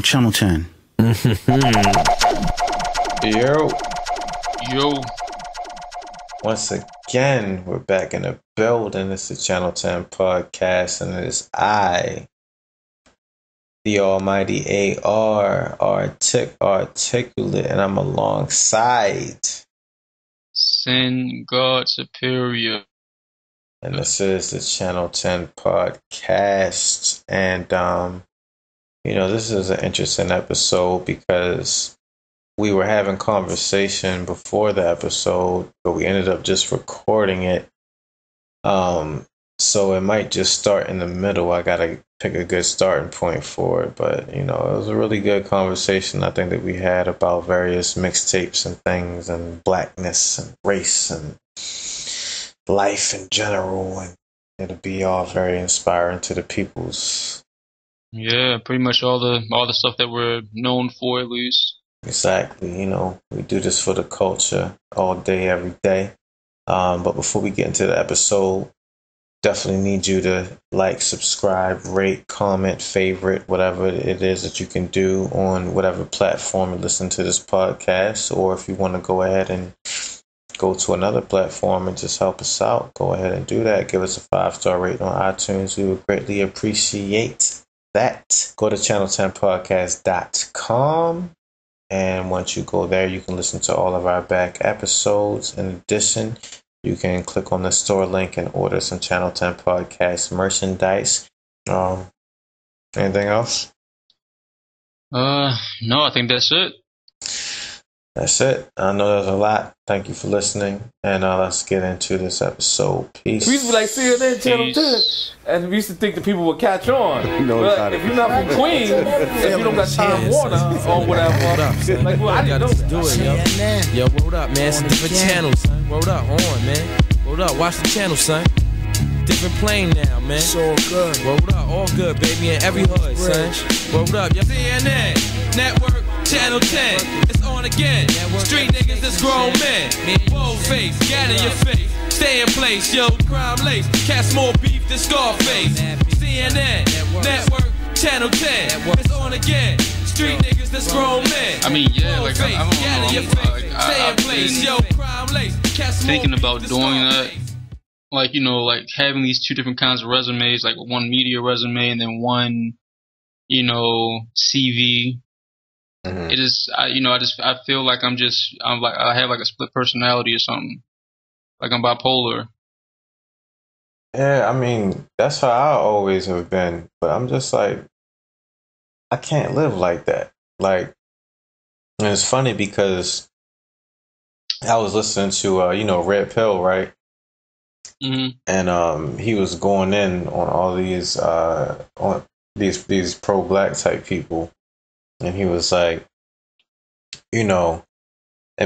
from Channel 10. Yo. Yo. Once again, we're back in the building. It's the Channel 10 podcast, and it is I, the almighty AR, articulate, and I'm alongside. Sin God Superior. And this is the Channel 10 podcast. And, this is an interesting episode because we were having conversation before the episode, but we ended up just recording it. So it might just start in the middle. I gotta pick a good starting point for it. But, it was a really good conversation, I think, that we had about various mixtapes and things and blackness and race and life in general. And it'll be all very inspiring to the peoples. Yeah, pretty much all the stuff that we're known for, at least. Exactly. We do this for the culture all day, every day. But before we get into the episode, definitely need you to like, subscribe, rate, comment, favorite, whatever it is that you can do on whatever platform you listen to this podcast. Or if you want to go ahead and go to another platform and just help us out, go ahead and do that. Give us a 5-star rating on iTunes. We would greatly appreciate that. Go to channel10podcast.com. And once you go there, you can listen to all of our back episodes. In addition, you can click on the store link and order some Channel 10 podcast merchandise. Anything else? No, I think that's it. That's it. I know there's a lot. Thank you for listening. And let's get into this episode. Peace. We used to be like CNN Channel 10. And we used to think that people would catch on. But if you're not from Queens, if you don't got Time Warner or whatever, like, well, I didn't know that. Do it, yo. Yo, word up, man. It's a different channel, son. Word up, on, man. Word up, watch the channel, son. Different plane now, man. It's all good. Word up, all good, baby, in every hood, son. Word up, yo. CNN Network, Channel 10. It's on again. Street niggas, that's grown men. Bold face, gather your face. Stay in place, yo. Crime lace. Cast more beef than Scarface. CNN Network, Channel 10. It's on again. Street niggas, that's grown men. I mean, yeah, like, I don't Gather your know. face. Stay in place, yo. Crime lace. Cast more Thinking beef about than doing that. Scarface. Like, like having these two different kinds of resumes, like one media resume and then one, CV. Mm-hmm. It is, I feel like I have like a split personality or something. Like I'm bipolar. Yeah, I mean, that's how I always have been. But I'm just like, I can't live like that. Like, and it's funny because I was listening to, Red Pill, right? Mm-hmm. And he was going in on all these pro-black type people, and he was like, and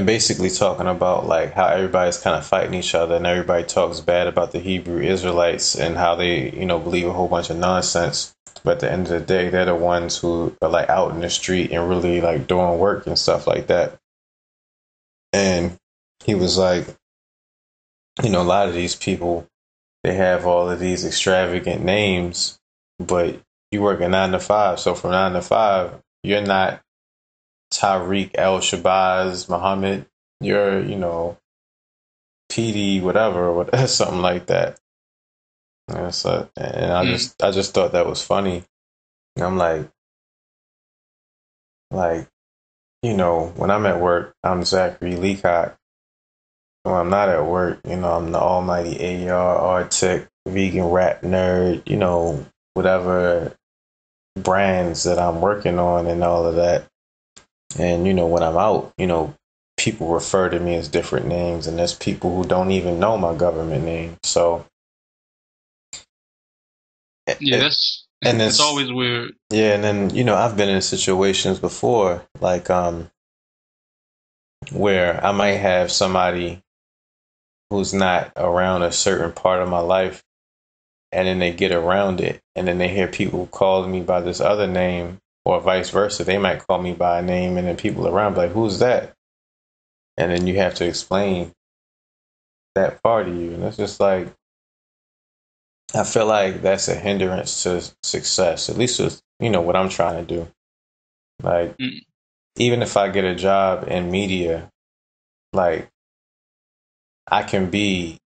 basically talking about like how everybody's kind of fighting each other, and everybody talks bad about the Hebrew Israelites and how they believe a whole bunch of nonsense, but at the end of the day, they're the ones who are like out in the street and really like doing work and stuff like that. And he was like, a lot of these people, they have all of these extravagant names, but you work a 9 to 5. So from 9 to 5, you're not Tariq El Shabazz Muhammad. You're, PD whatever, or something like that. And so, I just thought that was funny. And I'm like, when I'm at work, I'm Zachary Leacock. When I'm not at work, I'm the almighty AR, artic, vegan rap nerd, whatever brands that I'm working on and all of that. And, when I'm out, people refer to me as different names, and there's people who don't even know my government name. So, Yeah, it's always weird. Yeah, and then, I've been in situations before, like, where I might have somebody who's not around a certain part of my life, and then they get around it, and then they hear people calling me by this other name, or vice versa. They might call me by a name, and then people around be like, who's that? And then you have to explain that part of you. And it's just like, I feel like that's a hindrance to success, at least with, what I'm trying to do. Like, even if I get a job in media, like, I can be,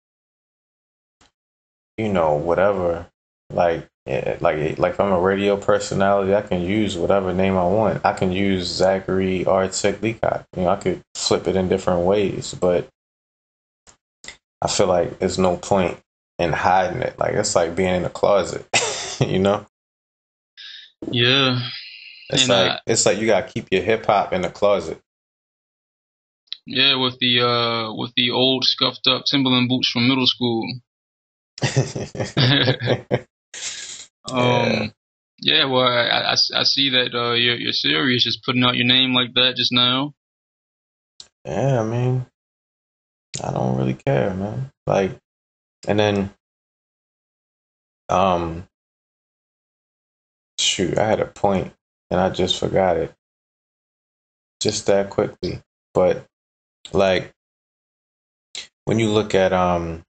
whatever. Like if I'm a radio personality, I can use whatever name I want. I can use Zachary Artic Leacock. I could flip it in different ways, but I feel like there's no point in hiding it. Like, it's like being in a closet, Yeah. It's like you gotta keep your hip hop in the closet. Yeah, with the old scuffed up Timberland boots from middle school. Yeah, well, I see that you're serious, just putting out your name like that just now. Yeah, I mean, I don't really care, man. Like, and then, shoot, I had a point and I just forgot it, just that quickly. But like, when you look at, I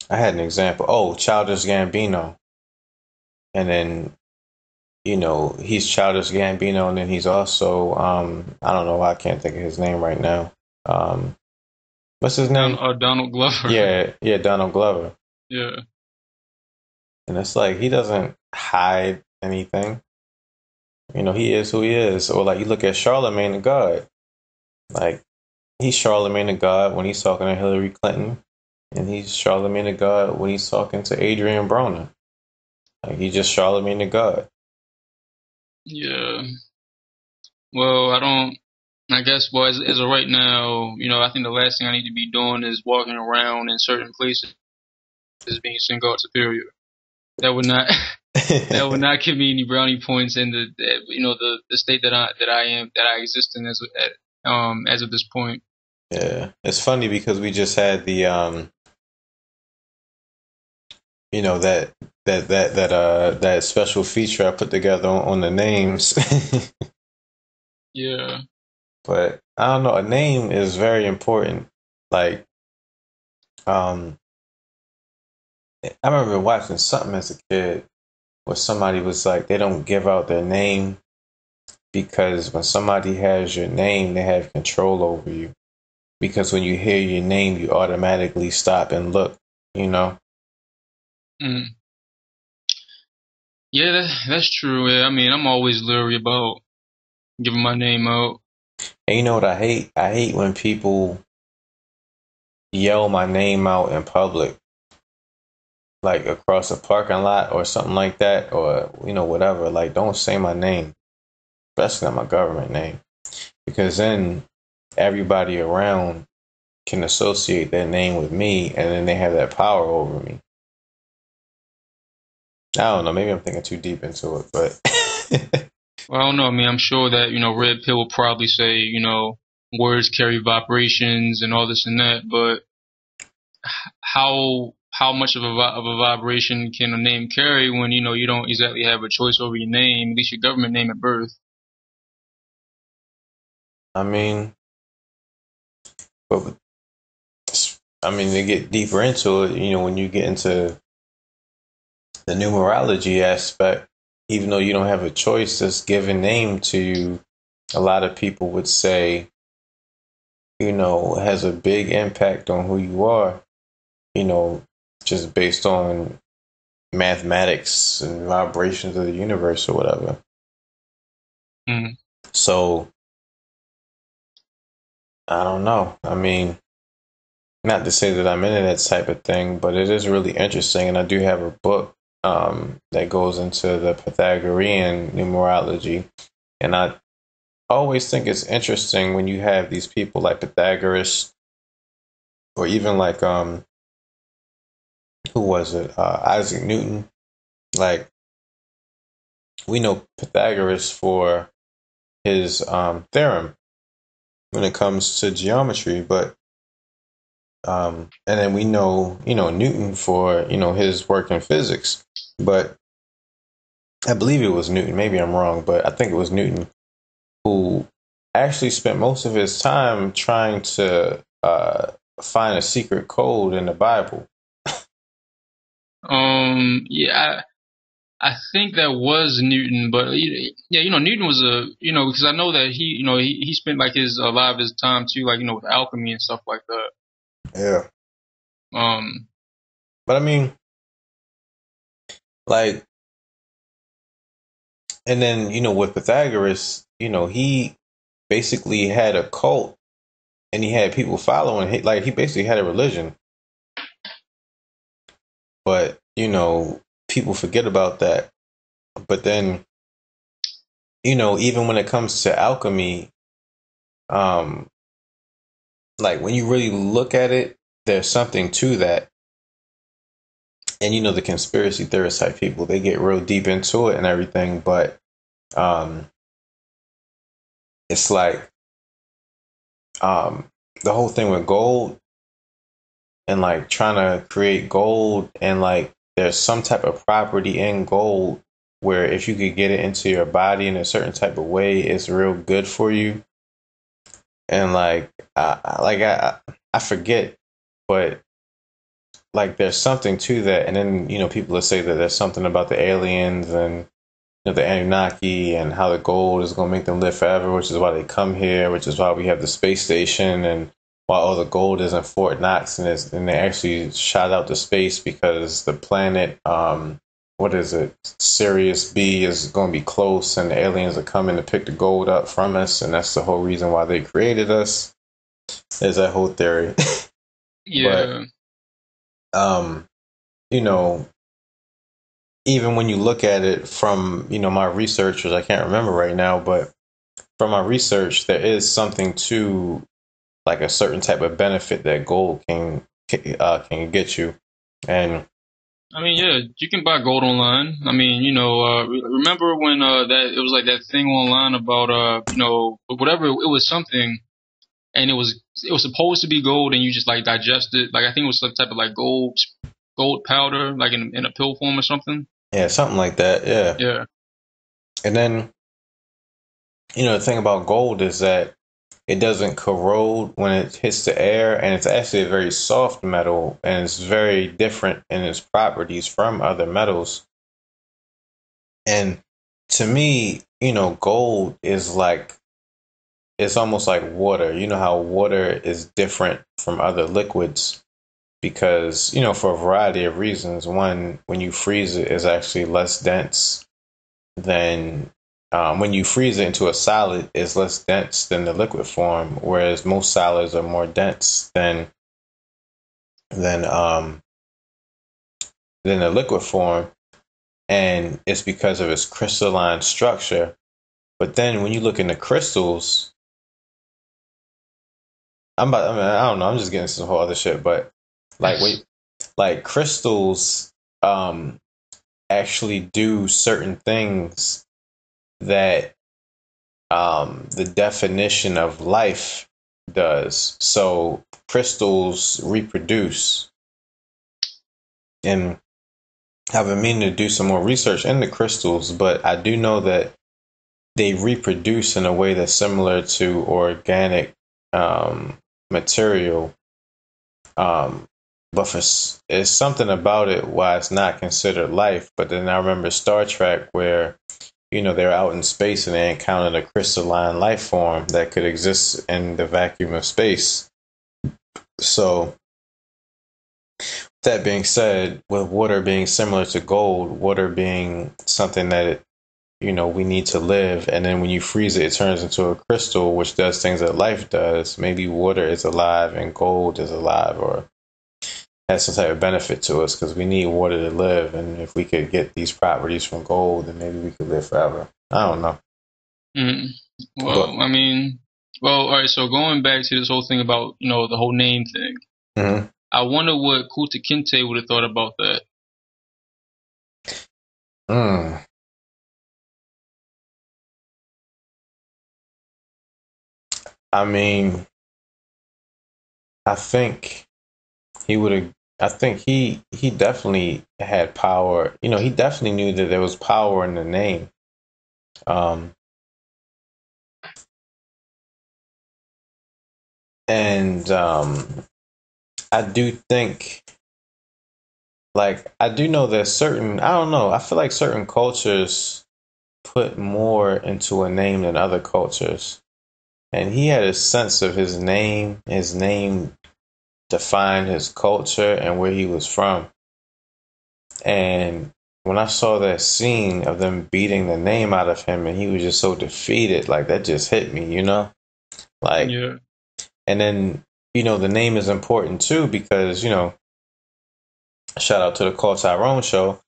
had an example. Oh, Childish Gambino, and then, he's Childish Gambino, and then he's also, I don't know why I can't think of his name right now. What's his name? Donald Glover. Yeah, Donald Glover. Yeah. And it's like, he doesn't hide anything. He is who he is. Or like, you look at Charlemagne the God. Like, he's Charlemagne the God when he's talking to Hillary Clinton, and he's Charlemagne the God when he's talking to Adrian Broner. Like, he's just Charlemagne the God. Yeah. Well, I guess, well, as of right now, I think the last thing I need to be doing is walking around in certain places as being single superior. That would not give me any brownie points in the state that I exist in as of this point. Yeah, it's funny because we just had the that special feature I put together on the names. Yeah. But I don't know, a name is very important. Like, I remember watching something as a kid where somebody was like, they don't give out their name because when somebody has your name, they have control over you. Because when you hear your name, you automatically stop and look, Mm. Yeah, that's true. Yeah, I mean, I'm always leery about giving my name out. And you know what I hate? I hate when people yell my name out in public, like across a parking lot or something like that, or whatever. Like, don't say my name, especially not my government name, because then everybody around can associate that name with me, and then they have that power over me. I don't know. Maybe I'm thinking too deep into it, but Well, I don't know. I mean, I'm sure that Red Pill will probably say words carry vibrations and all this and that, but how much of a vibration can a name carry when you don't exactly have a choice over your name, at least your government name at birth? I mean, to get deeper into it, when you get into the numerology aspect, even though you don't have a choice, this given name to you, a lot of people would say, has a big impact on who you are, just based on mathematics and vibrations of the universe or whatever. Mm. So, I don't know. I mean, not to say that I'm into that type of thing, but it is really interesting. And I do have a book that goes into the Pythagorean numerology. And I always think it's interesting when you have these people like Pythagoras, or even like, who was it? Isaac Newton. Like, we know Pythagoras for his theorem when it comes to geometry, but and then we know Newton for his work in physics. But I believe it was Newton, maybe I'm wrong, but I think it was Newton who actually spent most of his time trying to find a secret code in the Bible. Yeah, I think that was Newton, but yeah, Newton was because I know that he spent like a lot of his time too, like with alchemy and stuff like that. Yeah. Um, but I mean, like, and then with Pythagoras, he basically had a cult, and he had people following. He basically had a religion, but people forget about that. But then, even when it comes to alchemy, like when you really look at it, there's something to that. And the conspiracy theorist type people, they get real deep into it and everything, but it's like the whole thing with gold and like trying to create gold, and like there's some type of property in gold where if you could get it into your body in a certain type of way, it's real good for you. And like I forget, but like there's something to that. And then people will say that there's something about the aliens and the Anunnaki and how the gold is going to make them live forever, which is why they come here, which is why we have the space station, and why all the gold is in Fort Knox, and they actually shot out to space because the planet, what is it, Sirius B, is going to be close, and the aliens are coming to pick the gold up from us, and that's the whole reason why they created us. There's that whole theory. yeah. But, even when you look at it from, my research, which I can't remember right now, but from my research, there is something to like a certain type of benefit that gold can get you. And I mean, yeah, you can buy gold online. I mean, remember when that it was like that thing online about whatever it was something, and it was supposed to be gold, and you just like digest it. Like I think it was some type of like gold powder, like in a pill form or something. Yeah, something like that. Yeah. Yeah. And then the thing about gold is that it doesn't corrode when it hits the air, and it's actually a very soft metal, and it's very different in its properties from other metals. And to me, gold is like, it's almost like water. You know how water is different from other liquids because, for a variety of reasons. One, when you freeze it, is actually less dense than when you freeze it into a solid, is less dense than the liquid form, whereas most solids are more dense than the liquid form, and it's because of its crystalline structure. But then when you look into crystals, I don't know, I'm just getting some whole other shit, but like crystals actually do certain things that the definition of life does. So crystals reproduce, and I've been meaning to do some more research into crystals, but I do know that they reproduce in a way that's similar to organic material. But it's something about it why it's not considered life. But then I remember Star Trek where they're out in space and they encountered a crystalline life form that could exist in the vacuum of space. So that being said, with water being similar to gold, water being something that we need to live, and then when you freeze it, it turns into a crystal, which does things that life does. Maybe water is alive and gold is alive, or has some type of benefit to us because we need water to live. And if we could get these properties from gold, then maybe we could live forever. I don't know. Well, but, I mean, all right. So going back to this whole thing about the whole name thing, I wonder what Kunta Kinte would have thought about that. I mean, I think he would have. I think he definitely had power. He definitely knew that there was power in the name. And I do think, like I do know that certain, I don't know, I feel like certain cultures put more into a name than other cultures. And he had a sense of his name. His name defined his culture and where he was from. And when I saw that scene of them beating the name out of him and he was just so defeated, like that just hit me, you know? Like, yeah. And then, you know, the name is important too because, you know, shout out to the Call Tyrone show.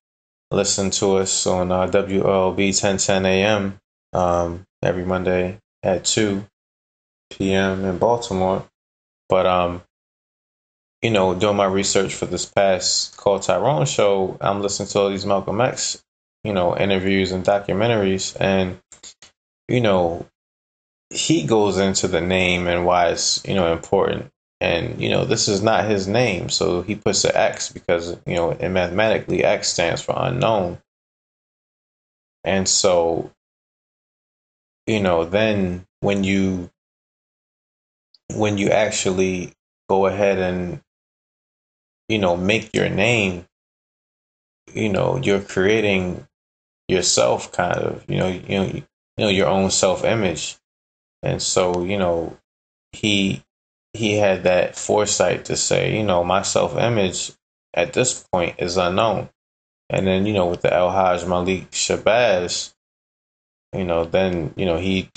Listen to us on WLB 1010 AM every Monday at 2 p.m. in Baltimore. But, you know, doing my research for this past Call Tyrone show, I'm listening to all these Malcolm X, you know, interviews and documentaries. And, you know, he goes into the name and why it's, you know, important. And, you know, this is not his name. So he puts an X because, you know, and mathematically X stands for unknown. And so, you know, then when you actually go ahead and, you know, make your name, you know, you're creating yourself kind of, you know, your own self-image. And so, you know, he had that foresight to say, you know, my self-image at this point is unknown. And then, you know, with the El Hajj Malik Shabazz, you know, then, you know, he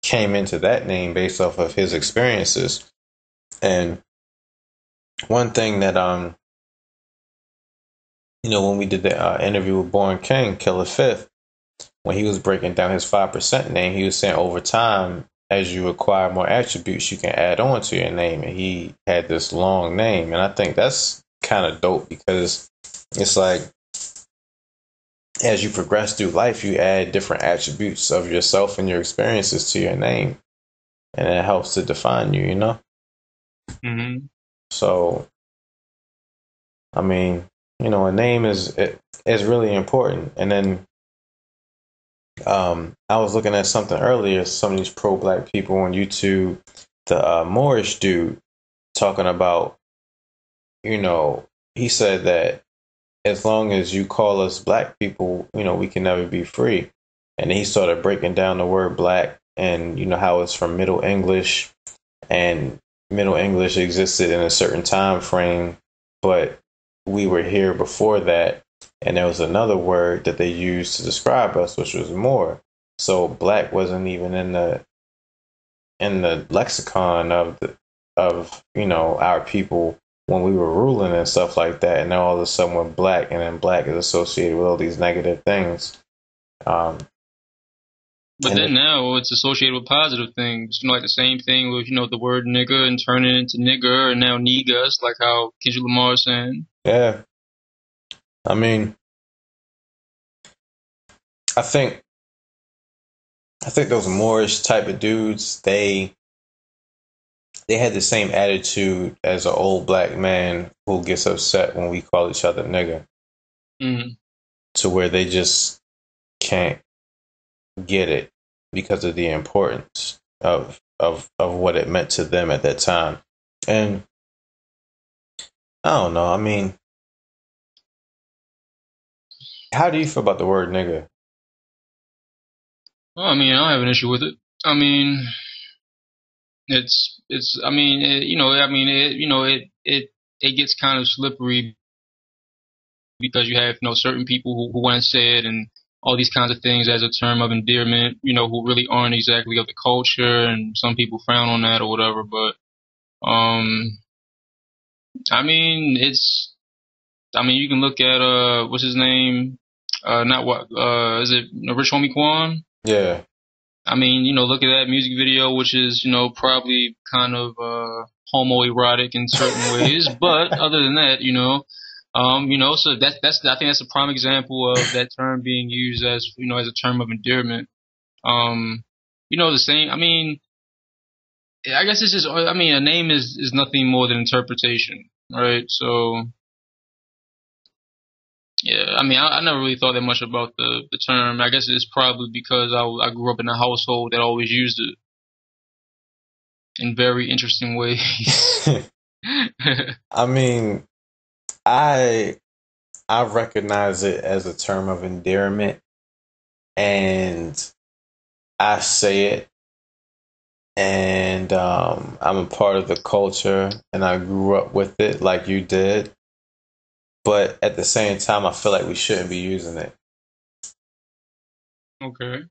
came into that name based off of his experiences. And one thing that, you know, when we did the interview with Born King, Killer Fifth, when he was breaking down his 5% name, he was saying over time, as you acquire more attributes, you can add on to your name. And he had this long name. And I think that's kind of dope because it's like, as you progress through life, you add different attributes of yourself and your experiences to your name. And it helps to define you, you know? Mm-hmm. So, I mean, you know, a name is really important. And then I was looking at something earlier, some of these pro-black people on YouTube, the Moorish dude talking about, you know, he said that as long as you call us black people, you know, we can never be free. And he started breaking down the word black and, you know, how it's from Middle English, and Middle English existed in a certain time frame, but we were here before that. And there was another word that they used to describe us, which was Moor. So black wasn't even in the lexicon of you know, our people when we were ruling and stuff like that. And now all of a sudden we're black, and then black is associated with all these negative things. But then now it's associated with positive things. You know, like the same thing with, you know, the word nigger and turning it into nigger and now niggas, like how Kendrick Lamar is saying. Yeah. I mean, I think those Moorish type of dudes, they had the same attitude as an old black man who gets upset when we call each other nigger. Mm-hmm. To where they just can't get it because of the importance of what it meant to them at that time. And I don't know, I mean, how do you feel about the word nigga? Well, I mean, I don't have an issue with it. I mean, I mean, it gets kind of slippery because you have, you know, certain people who want to say it and all these kinds of things as a term of endearment, you know, who really aren't exactly of the culture, and some people frown on that or whatever. But, I mean, you can look at, what's his name? Is it Rich Homie Quan? Yeah. I mean, you know, look at that music video, which is, you know, probably kind of homoerotic in certain ways, but other than that, you know, so I think that's a prime example of that term being used as, you know, as a term of endearment. You know, the same. I mean, I guess it's just. I mean, a name is nothing more than interpretation, right? So. Yeah, I mean, I never really thought that much about the term. I guess it's probably because I grew up in a household that always used it in very interesting ways. I mean, I recognize it as a term of endearment, and I say it, and I'm a part of the culture, and I grew up with it like you did. But at the same time, I feel like we shouldn't be using it. Okay.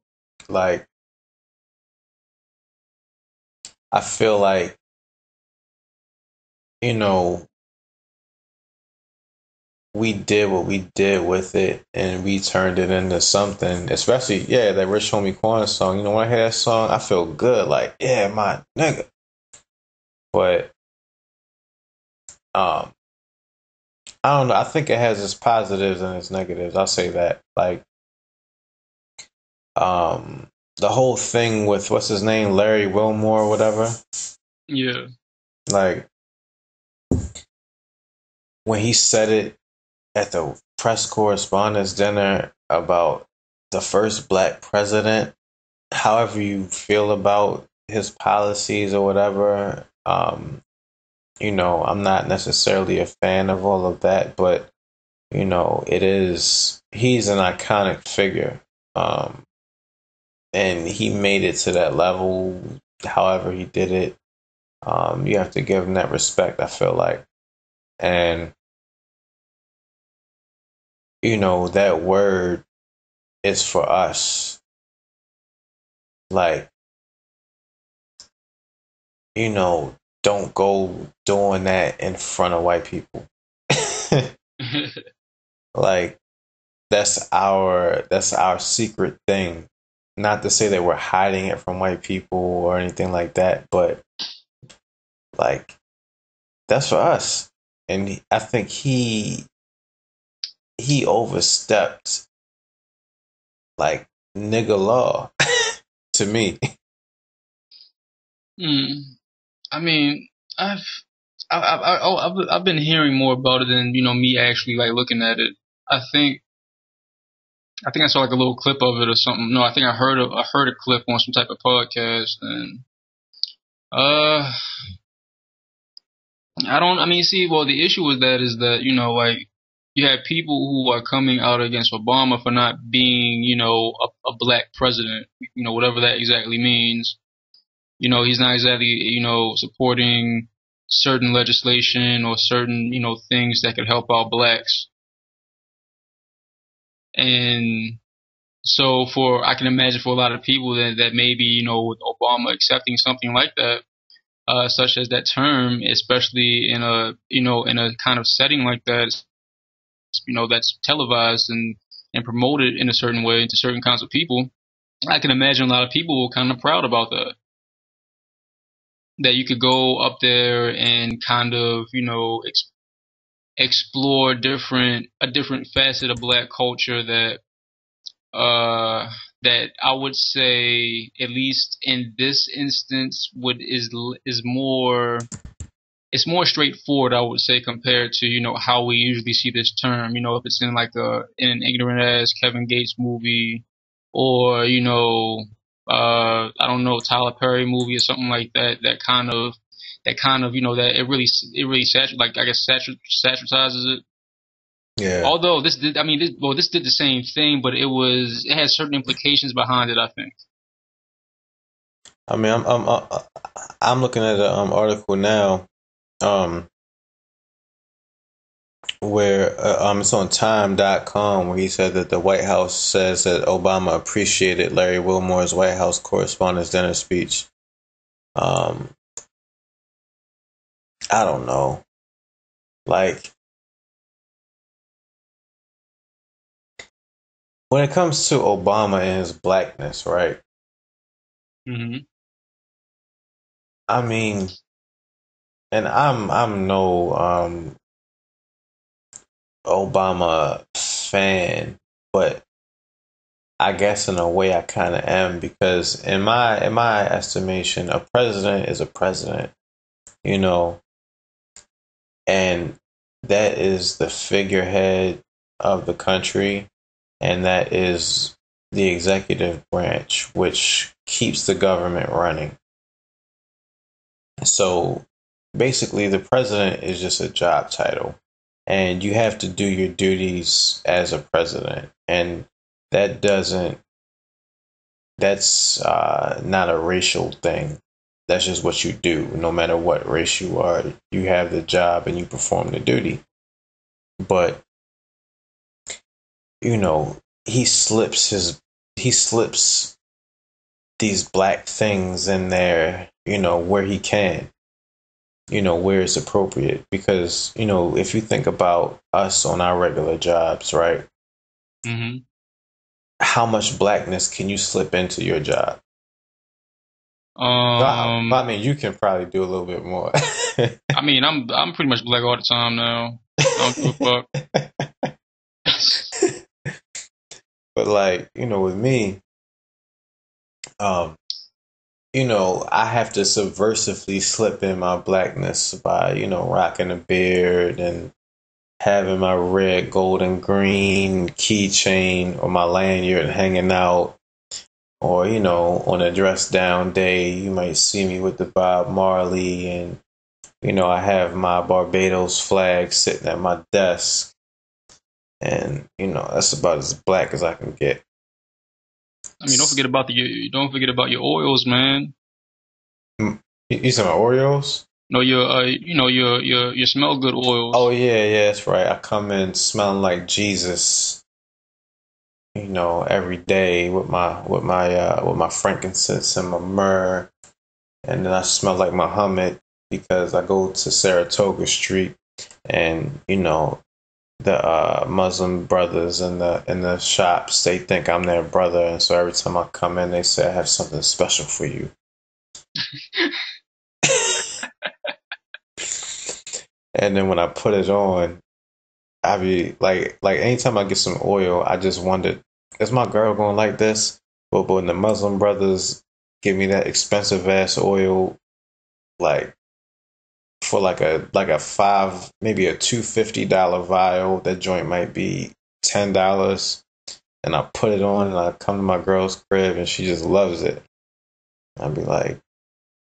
Like, I feel like, you know, we did what we did with it, and we turned it into something. Especially, yeah, that Rich Homie Quan song. You know, when I hear that song, I feel good. Like, yeah, my nigga. But I don't know. I think it has its positives and its negatives. I'll say that. Like, the whole thing with what's his name, Larry Wilmore, or whatever. Yeah. Like, when he said it at the press correspondence dinner about the first black president, however you feel about his policies or whatever, you know, I'm not necessarily a fan of all of that, but you know, he's an iconic figure. And he made it to that level, however he did it. You have to give him that respect, I feel like. And, you know, that word is for us. Like, you know, don't go doing that in front of white people. Like, that's our secret thing. Not to say that we're hiding it from white people or anything like that, but like, that's for us. And I think he overstepped like nigga law to me. I mean, I've been hearing more about it than me actually like looking at it. I think I saw like a little clip of it or something. No, I think I heard a clip on some type of podcast, and the issue with that is that like you have people who are coming out against Obama for not being a black president, whatever that exactly means. He's not exactly supporting certain legislation or certain things that could help out blacks. And so I can imagine for a lot of people that maybe, with Obama accepting something like that, such as that term, especially in a kind of setting like that, that's televised and promoted in a certain way to certain kinds of people, I can imagine a lot of people were kind of proud about that. That you could go up there and kind of, explore a different facet of black culture that I would say, at least in this instance, is more, it's more straightforward, I would say, compared to how we usually see this term. If it's in like in an ignorant ass Kevin Gates movie, or I don't know, Tyler Perry movie or something like that. That kind of that it really satirizes it. Yeah. Although this did the same thing, but it has certain implications behind it, I think. I mean, I'm looking at an article now, where it's on time.com, where he said that the White House says that Obama appreciated Larry Wilmore's White House Correspondents' Dinner speech. I don't know. Like, when it comes to Obama and his blackness, right? Mm-hmm. I mean, and I'm no Obama fan, but I guess in a way I kind of am, because in my estimation, a president is a president, and that is the figurehead of the country, and that is the executive branch, which keeps the government running. So basically, the president is just a job title, and you have to do your duties as a president, and that doesn't. That's not a racial thing. That's just what you do. No matter what race you are, you have the job and you perform the duty. But you know, he slips these black things in there, you know, where he can, you know, where it's appropriate. Because, you know, if you think about us on our regular jobs, right? Mm-hmm. How much blackness can you slip into your job? I mean, you can probably do a little bit more. I mean, I'm pretty much black all the time now. I don't give a fuck. But like, you know, with me, you know, I have to subversively slip in my blackness by, you know, rocking a beard and having my red, gold, and green keychain or my lanyard hanging out. Or, you know, on a dress down day, you might see me with the Bob Marley, and, you know, I have my Barbados flag sitting at my desk. And, you know, that's about as black as I can get. I mean, don't forget about your oils, man. You said my Oreos? No, your smell good oils. Oh yeah, that's right. I come in smelling like Jesus, you know, every day with my frankincense and my myrrh, and then I smell like Muhammad because I go to Saratoga Street, and you know, the Muslim brothers in the shops, they think I'm their brother, and so every time I come in, they say I have something special for you. And then when I put it on, I be like anytime I get some oil, I just wonder, is my girl going like this? But when the Muslim brothers give me that expensive ass oil, like for like a five, maybe a $250 vial, that joint might be $10, and I put it on and I come to my girl's crib and she just loves it. I'd be like,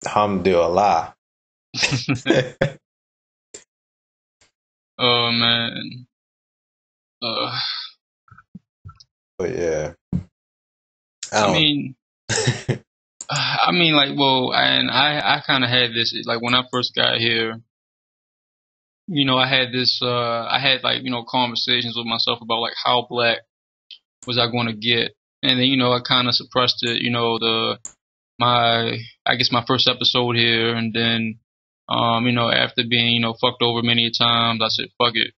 alhamdulillah. Oh man. But yeah. I mean, like, well, and I kind of had this, like, when I first got here, you know, I had like, you know, conversations with myself about, like, how black was I going to get. And then, you know, I kind of suppressed it, you know, I guess my first episode here. And then, you know, after being, you know, fucked over many times, I said, fuck it.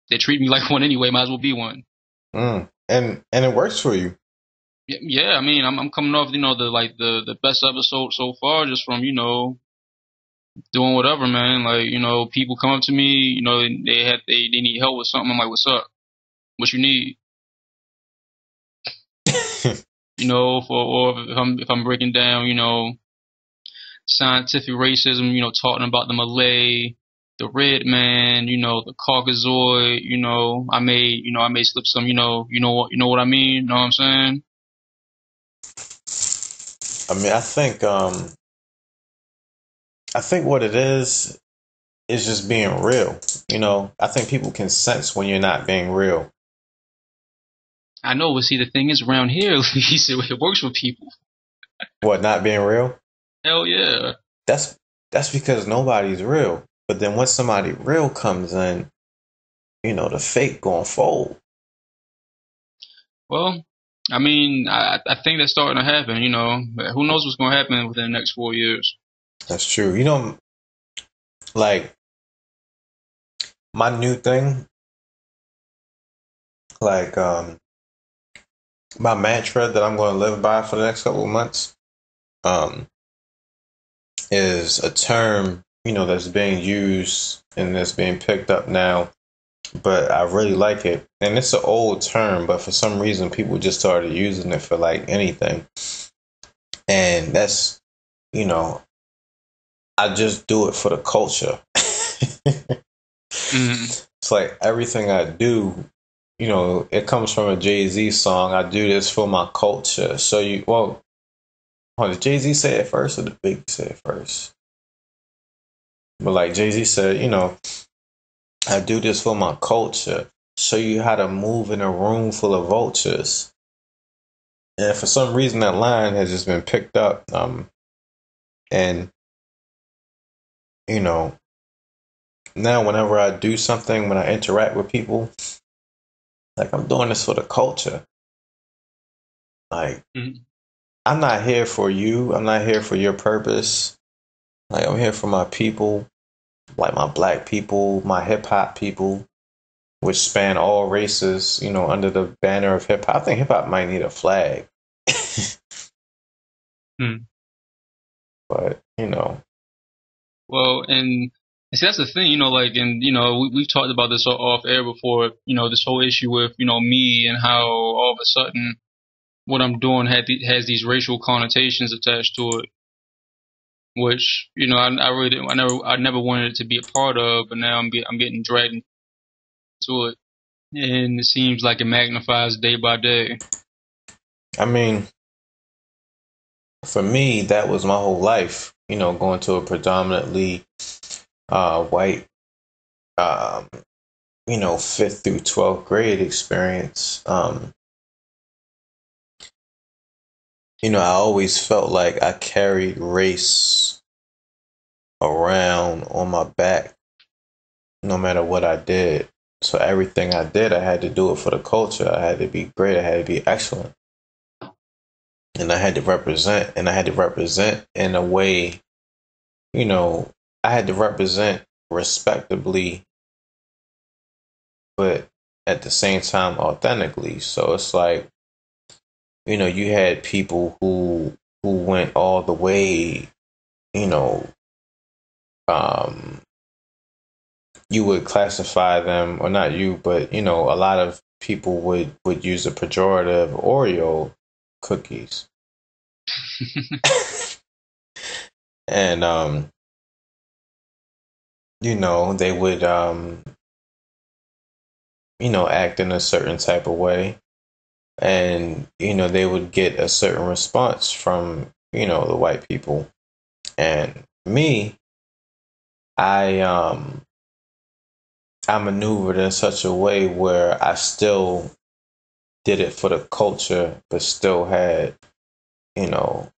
They treat me like one anyway, might as well be one. And it works for you. Yeah, I mean, I'm coming off, you know, the best episode so far, just from, you know, doing whatever, man. Like, you know, people come up to me, you know, they need help with something. I'm like, what's up? What you need? You know, or if I'm breaking down, you know, scientific racism, you know, talking about the Malay, the red man, you know, the Caucasoid, you know, I may slip some, you know what I mean? You know what I'm saying? I mean, I think what it is just being real. You know, I think people can sense when you're not being real. I know, but see, the thing is, around here, he said it works with people. What, not being real? Hell yeah. That's because nobody's real. But then once somebody real comes in, you know, the fake gonna fold. Well, I mean, I think that's starting to happen, you know. Who knows what's going to happen within the next 4 years? That's true. You know, like, my new thing, like, my mantra that I'm going to live by for the next couple of months, is a term, you know, that's being used and that's being picked up now, but I really like it. And it's an old term, but for some reason people just started using it for like anything. And that's, you know, I just do it for the culture. It's like everything I do, you know, it comes from a Jay-Z song. I do this for my culture. So did Jay-Z say it first or did Big say it first? But like Jay-Z said, you know, I do this for my culture. Show you how to move in a room full of vultures. And for some reason, that line has just been picked up. And, you know, now whenever I do something, when I interact with people, like, I'm doing this for the culture. Like, I'm not here for you. I'm not here for your purpose. Like, I'm here for my people, like my black people, my hip hop people, which span all races, you know, under the banner of hip hop. I think hip hop might need a flag. But, you know. Well, and see, that's the thing, you know, like, and, you know, we've talked about this off air before, you know, this whole issue with, you know, me and how all of a sudden what I'm doing has these racial connotations attached to it, which, you know, I really didn't, I never wanted it to be a part of, but now I'm getting dragged into it, and it seems like it magnifies day by day. I mean, for me, that was my whole life, you know, going to a predominantly white, you know, 5th through 12th grade experience. You know, I always felt like I carried race around on my back, no matter what I did. So everything I did, I had to do it for the culture. I had to be great. I had to be excellent. And I had to represent, in a way, you know, I had to represent respectably, but at the same time, authentically. So it's like, you know, you had people who went all the way, you know, you would classify them, or not you, but, you know, a lot of people would use the pejorative Oreo cookies. And you know, they would you know, act in a certain type of way, and, you know, they would get a certain response from, you know, the white people. And me, I maneuvered in such a way where I still did it for the culture, but still had, you know,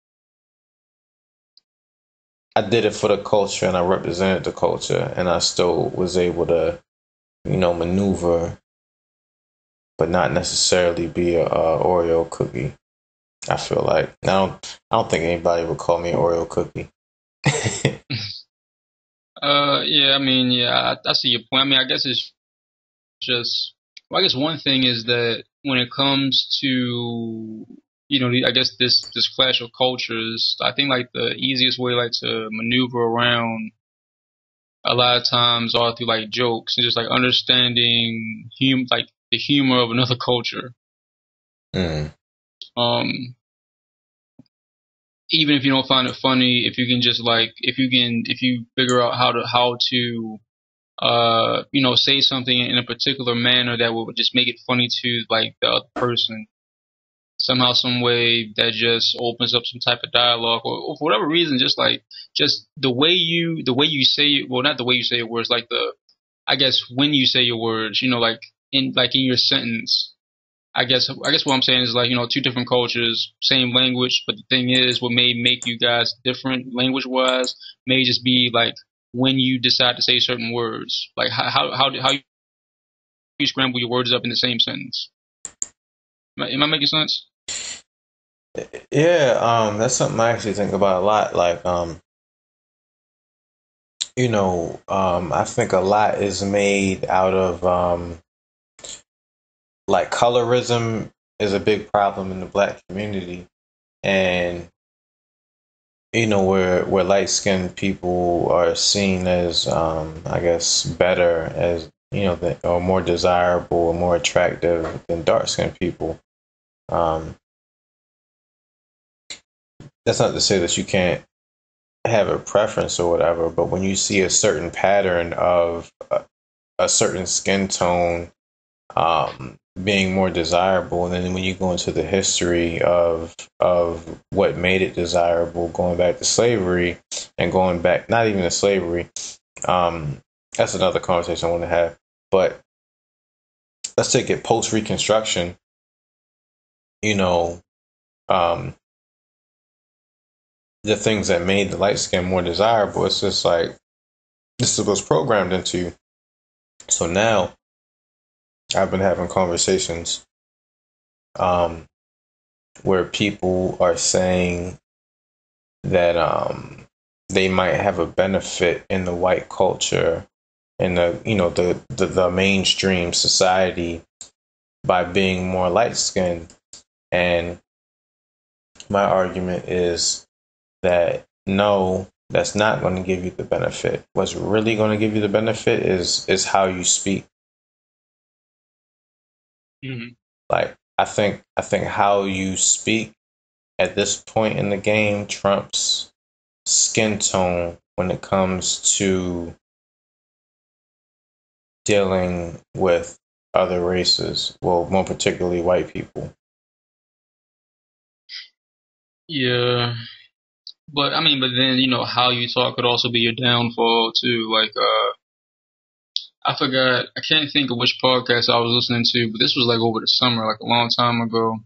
I did it for the culture and I represented the culture, and I still was able to, you know, maneuver, but not necessarily be a Oreo cookie. I feel like I don't think anybody would call me an Oreo cookie. Yeah, I mean, yeah, I see your point. I mean, I guess it's just, well, I guess one thing is that when it comes to, you know, I guess this clash of cultures, I think like the easiest way like to maneuver around a lot of times are through like jokes and just like understanding like the humor of another culture. Even if you don't find it funny, if you can just like, if you figure out how to you know, say something in a particular manner that would just make it funny to like the other person, somehow, some way that just opens up some type of dialogue, or for whatever reason, just the way you say it. Well, not the way you say your words, like I guess when you say your words, you know, like in your sentence. I guess what I'm saying is, like, you know, two different cultures, same language, but the thing is, what may make you guys different language wise may just be like when you decide to say certain words, like how you scramble your words up in the same sentence. Am I making sense? Yeah, that's something I actually think about a lot. Like, you know, I think a lot is made out of like colorism is a big problem in the black community, and, you know, where light skinned people are seen as, I guess, better, as, you know, or more desirable or more attractive than dark skinned people. That's not to say that you can't have a preference or whatever, but when you see a certain pattern of a certain skin tone being more desirable, and then when you go into the history of what made it desirable, going back to slavery, and going back not even to slavery, that's another conversation I want to have. But let's take it post Reconstruction. Um, the things that made the light skin more desirable. It's just like this was programmed into you. So now I've been having conversations where people are saying that they might have a benefit in the white culture in the mainstream society by being more light skinned. And my argument is that no, that's not going to give you the benefit. What's really going to give you the benefit is how you speak. Mm-hmm. Like I think how you speak at this point in the game trumps skin tone when it comes to dealing with other races. Well, more particularly white people. Yeah. But I mean, but then how you talk could also be your downfall too. Like, I forgot, I can't think of which podcast I was listening to, but this was like over the summer, like a long time ago,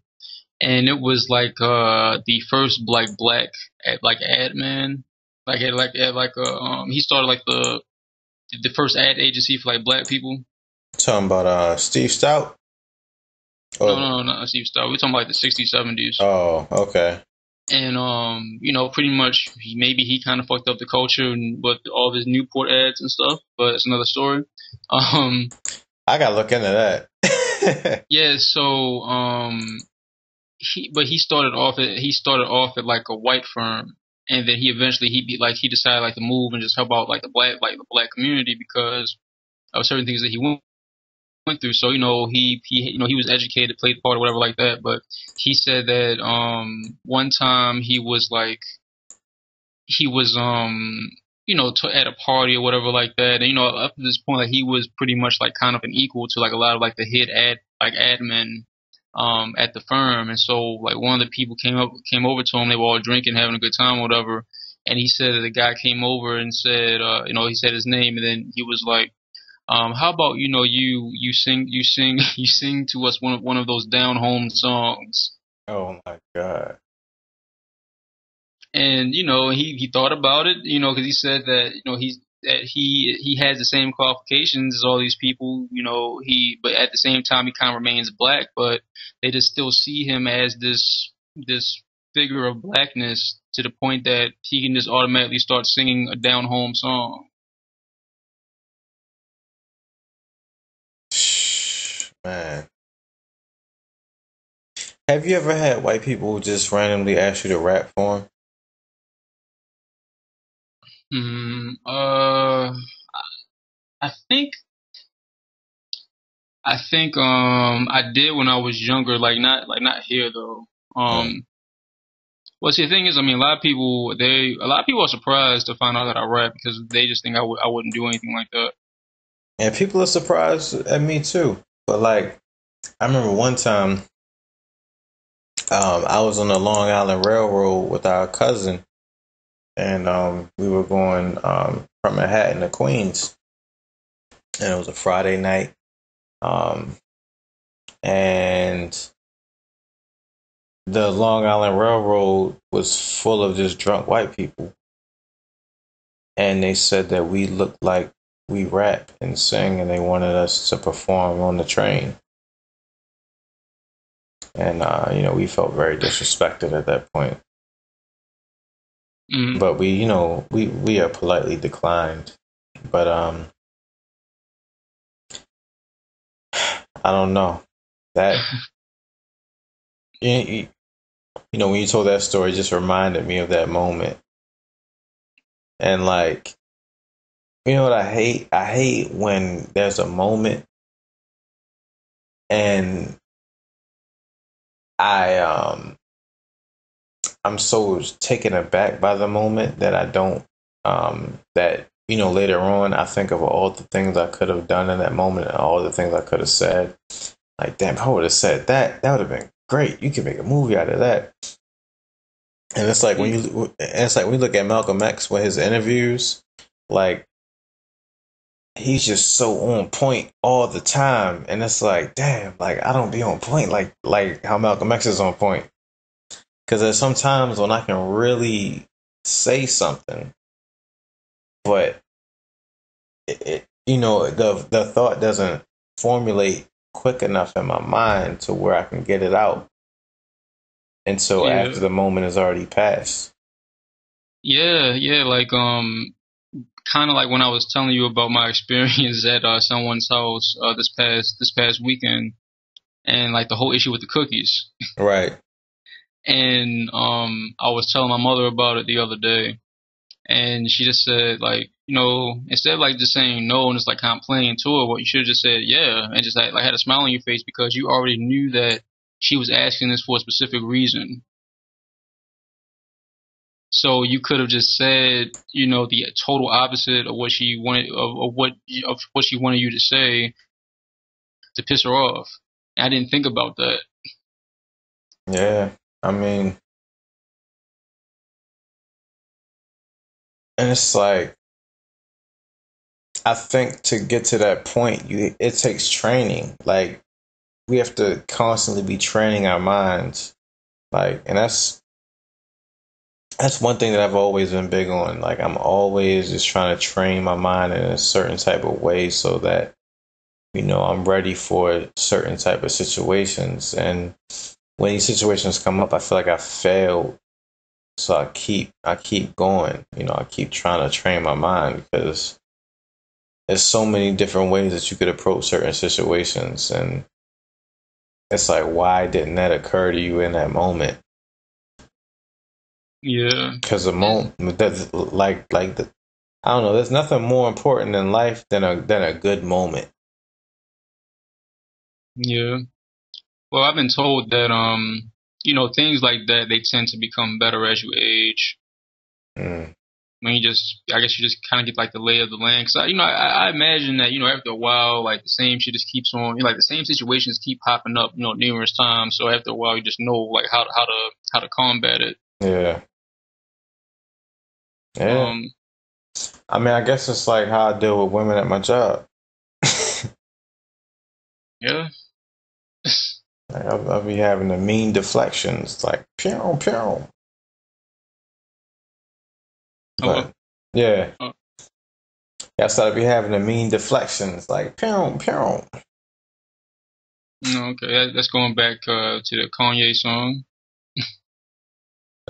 and it was like the first black ad man, he started like the first ad agency for like black people. Talking about Steve Stout. No, not Steve Stout. We're talking about like the 60s, 70s. Oh, okay. And pretty much he kind of fucked up the culture and with all of his Newport ads and stuff, but it's another story. I gotta look into that. Yeah, so he started off at like a white firm, and then he decided like to move and just help out like the black community because of certain things that he went through. So he was educated, played the part or whatever like that. But he said that one time he was at a party or whatever like that, and up to this point like he was pretty much like kind of an equal to like a lot of like the head admin at the firm. And so like one of the people came over to him. They were all drinking, having a good time or whatever, and he said that the guy came over and said he said his name, and then he was like, how about you sing to us one of those down home songs. Oh my God. And he thought about it, because he said that he has the same qualifications as all these people, but at the same time he kind of remains black, but they just still see him as this figure of blackness to the point that he can just automatically start singing a down home song. Man. Have you ever had white people just randomly ask you to rap for them? I think I did when I was younger, like not here though. Well, see, the thing is, I mean, a lot of people are surprised to find out that I rap because they just think I wouldn't do anything like that. And people are surprised at me too. But like, I remember one time, I was on the Long Island Railroad with our cousin, and we were going from Manhattan to Queens, and it was a Friday night, and the Long Island Railroad was full of just drunk white people, and they said that we looked like we rap and sing, and they wanted us to perform on the train. And we felt very disrespected at that point. Mm-hmm. But we are politely declined. But I don't know that. When you told that story, it just reminded me of that moment. And like, you know what I hate? I hate when there's a moment and I'm so taken aback by the moment that I don't that later on I think of all the things I could have done in that moment and all the things I could have said. Like, damn, I would have said that. That would have been great. You could make a movie out of that. And it's like when you look at Malcolm X with his interviews, like he's just so on point all the time, and it's like, damn, like I don't be on point like how Malcolm X is on point. Because there's some times when I can really say something, but the thought doesn't formulate quick enough in my mind to where I can get it out until after the moment is already passed. Yeah, like kind of like when I was telling you about my experience at someone's house this past weekend, and like the whole issue with the cookies. Right. And I was telling my mother about it the other day, and she just said, like, instead of like just saying no and just like kind of playing to her, what you should have just said yeah, and just like had a smile on your face because you already knew that she was asking this for a specific reason. So you could have just said, the total opposite of what she wanted of what she wanted you to say to piss her off. And I didn't think about that. Yeah, I mean, and it's like, I think to get to that point, it takes training. Like, we have to constantly be training our minds. Like, and that's one thing that I've always been big on. Like, I'm always just trying to train my mind in a certain type of way so that, I'm ready for certain type of situations. And when these situations come up, I feel like I failed. So I keep going. I keep trying to train my mind because there's so many different ways that you could approach certain situations, and it's like, why didn't that occur to you in that moment? Yeah. Because the moment that's I don't know. There's nothing more important in life than a good moment. Yeah. Well, I've been told that things like that, they tend to become better as you age. Mm. When I guess you just kind of get like the lay of the land. Cause I imagine that, after a while, like the same shit just keeps on, like the same situations keep popping up, numerous times. So after a while, you just know like how to combat it. Yeah. Yeah. I mean, I guess it's like how I deal with women at my job. Yeah. Like I'll be having the mean deflections, like pew pew. But yeah. I started be having the mean deflections, like pew pew. Okay, that's going back to the Kanye song.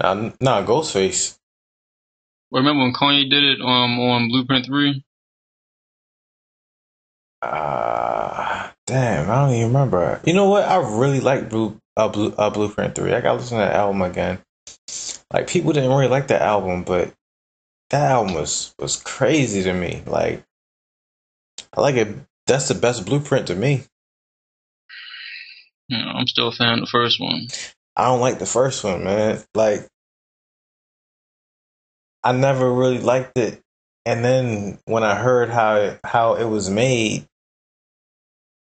Nah, Ghostface. Remember when Kanye did it on Blueprint 3? Damn, I don't even remember. You know what? I really like Blueprint 3. I gotta listen to that album again. Like, people didn't really like that album, but that album was crazy to me. Like, I like it. That's the best Blueprint to me. I'm still a fan of the first one. I don't like the first one, man. Like, I never really liked it. And then when I heard how it was made,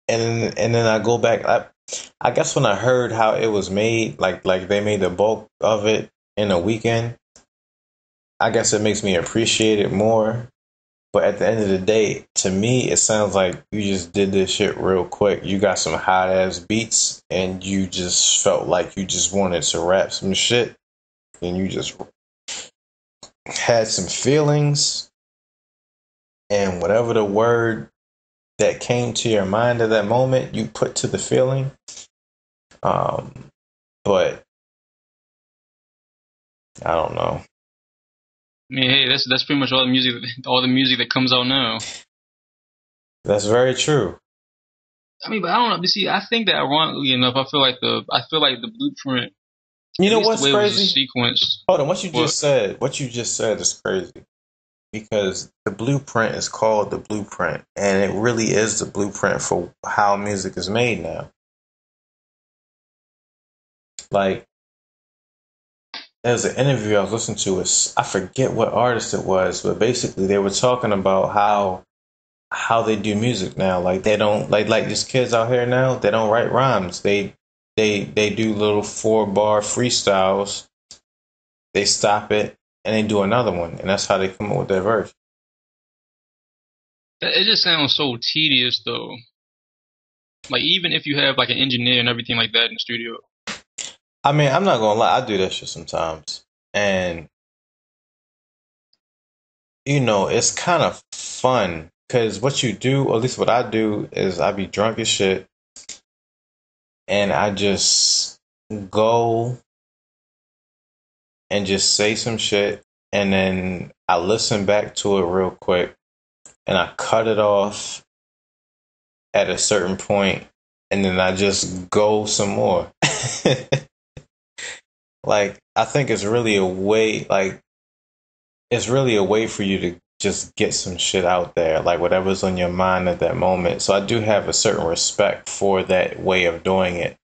and then I go back, I guess when I heard how it was made, like they made the bulk of it in a weekend, I guess it makes me appreciate it more. But at the end of the day, to me, it sounds like you just did this shit real quick. You got some hot ass beats, and you just felt like you just wanted to rap some shit, and you just had some feelings, and whatever the word that came to your mind at that moment, you put to the feeling. But I don't know. I mean, hey, that's pretty much all the music that comes out now. That's very true. I mean, but I don't know. But see, I think that ironically enough, I feel like the Blueprint. You know what's crazy? Sequence. Hold on, what you just said is crazy. Because the Blueprint is called the Blueprint, and it really is the blueprint for how music is made now. Like, there's an interview I was listening to. I forget what artist it was, but basically they were talking about how they do music now. Like, they don't like these kids out here now. They don't write rhymes. They do little 4-bar freestyles. They stop it and they do another one, and that's how they come up with their verse. It just sounds so tedious though. Like even if you have like an engineer and everything like that in the studio. I mean, I'm not gonna lie, I do that shit sometimes, and you know, it's kind of fun because what you do, or at least what I do, is I be drunk as shit, and I just go and just say some shit, and then I listen back to it real quick, and I cut it off at a certain point, and then I just go some more. Like, I think it's really a way, like, it's really a way for you to just get some shit out there, like whatever's on your mind at that moment. So I do have a certain respect for that way of doing it.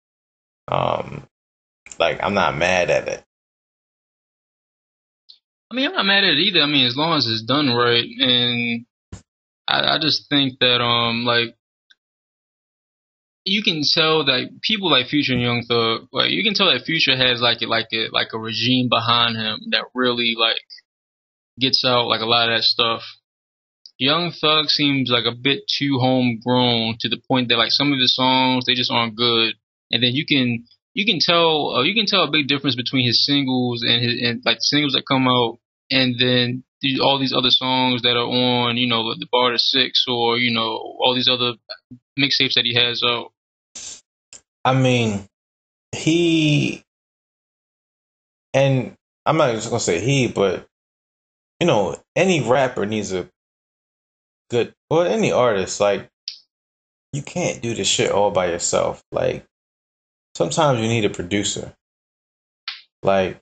Like, I'm not mad at it. I mean, I'm not mad at it either. I mean, as long as it's done right, and I just think that like you can tell that people like Future and Young Thug, like you can tell that Future has like a regime behind him that really like gets out like a lot of that stuff. Young Thug seems like a bit too homegrown to the point that like some of his songs they just aren't good, and then you can tell a big difference between his singles and like the singles that come out, and then all these other songs that are on the Barter Six or all these other mixtapes that he has out. I mean, he, and I'm not just gonna say he, but any rapper needs a good, or any artist, like, you can't do this shit all by yourself. Like, sometimes you need a producer. Like,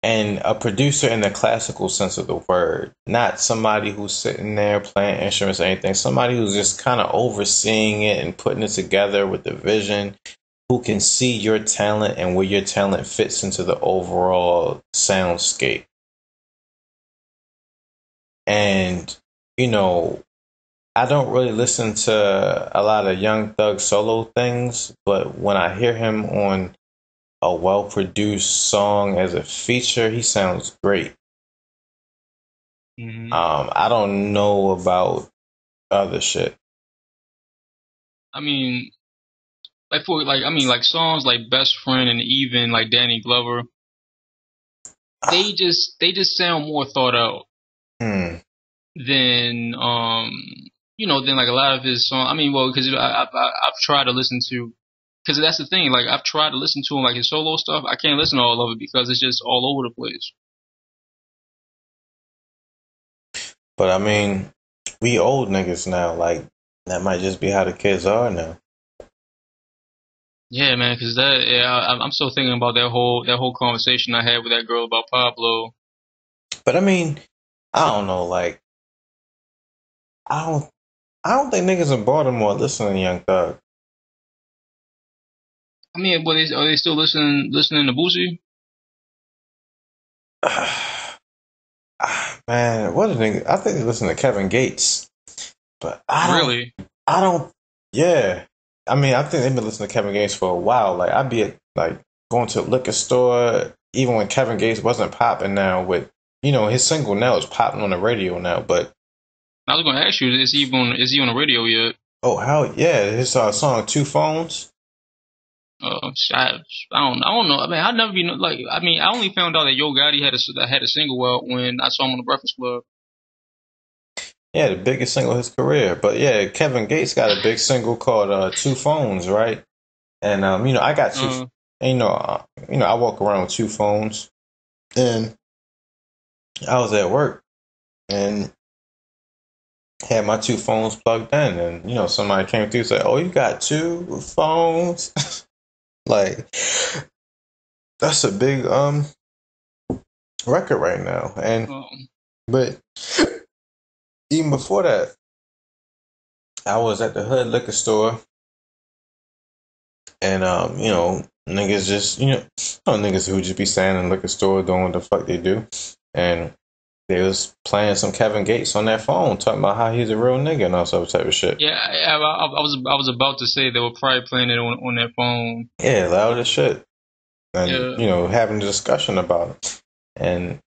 and a producer in the classical sense of the word, not somebody who's sitting there playing instruments or anything. Somebody who's just kind of overseeing it and putting it together with the vision, who can see your talent and where your talent fits into the overall soundscape. And, I don't really listen to a lot of Young Thug solo things, but when I hear him on a well-produced song as a feature, he sounds great. Mm-hmm. I don't know about other shit. I mean, like songs like Best Friend and even like Danny Glover, they just sound more thought out than than like a lot of his songs. I mean, well, because I've tried to listen to, because that's the thing. Like I've tried to listen to him like his solo stuff. I can't listen to all of it because it's just all over the place. But I mean, we old niggas now. Like, that might just be how the kids are now. Yeah, man. Because I'm still thinking about that whole conversation I had with that girl about Pablo. But I mean, I don't know. Like, I don't think niggas in Baltimore listen to Young Thug. I mean, but are they still listening to Boosie? Man, what a nigga! I think they listen to Kevin Gates, but I don't. Yeah, I mean, I think they've been listening to Kevin Gates for a while. Like, I'd be like going to a liquor store, even when Kevin Gates wasn't popping. Now with his single now is popping on the radio now. But I was going to ask you, is he on the radio yet? Oh, hell yeah! His song "Two Phones." I don't know. I mean, I never been like. I mean, I only found out that Yo Gotti had a single out when I saw him on the Breakfast Club. Yeah, the biggest single of his career. But yeah, Kevin Gates got a big single called "Two Phones," right? And I got two. And, I walk around with two phones, and I was at work and had my two phones plugged in, and somebody came through and said, "Oh, you got two phones?" Like, that's a big record right now. And but even before that, I was at the Hood liquor store, and niggas just niggas who just be standing in the liquor store doing what the fuck they do, and they was playing some Kevin Gates on their phone, talking about how he's a real nigga and all sort of type of shit. Yeah, I was about to say they were probably playing it on their phone. Yeah, loud as shit, and having a discussion about it, and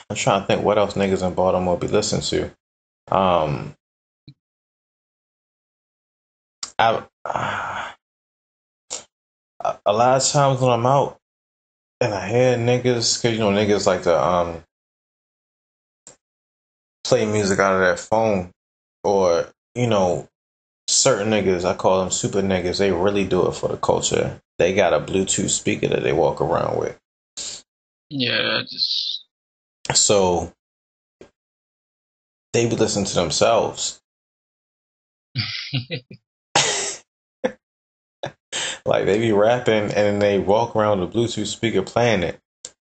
I'm trying to think what else niggas in Baltimore be listening to. I a lot of times when I'm out and I hear niggas, cause niggas like to play music out of their phone, or certain niggas, I call them super niggas. They really do it for the culture. They got a Bluetooth speaker that they walk around with. Yeah, just So they be listening to themselves. Like they be rapping and then they walk around with a Bluetooth speaker playing it.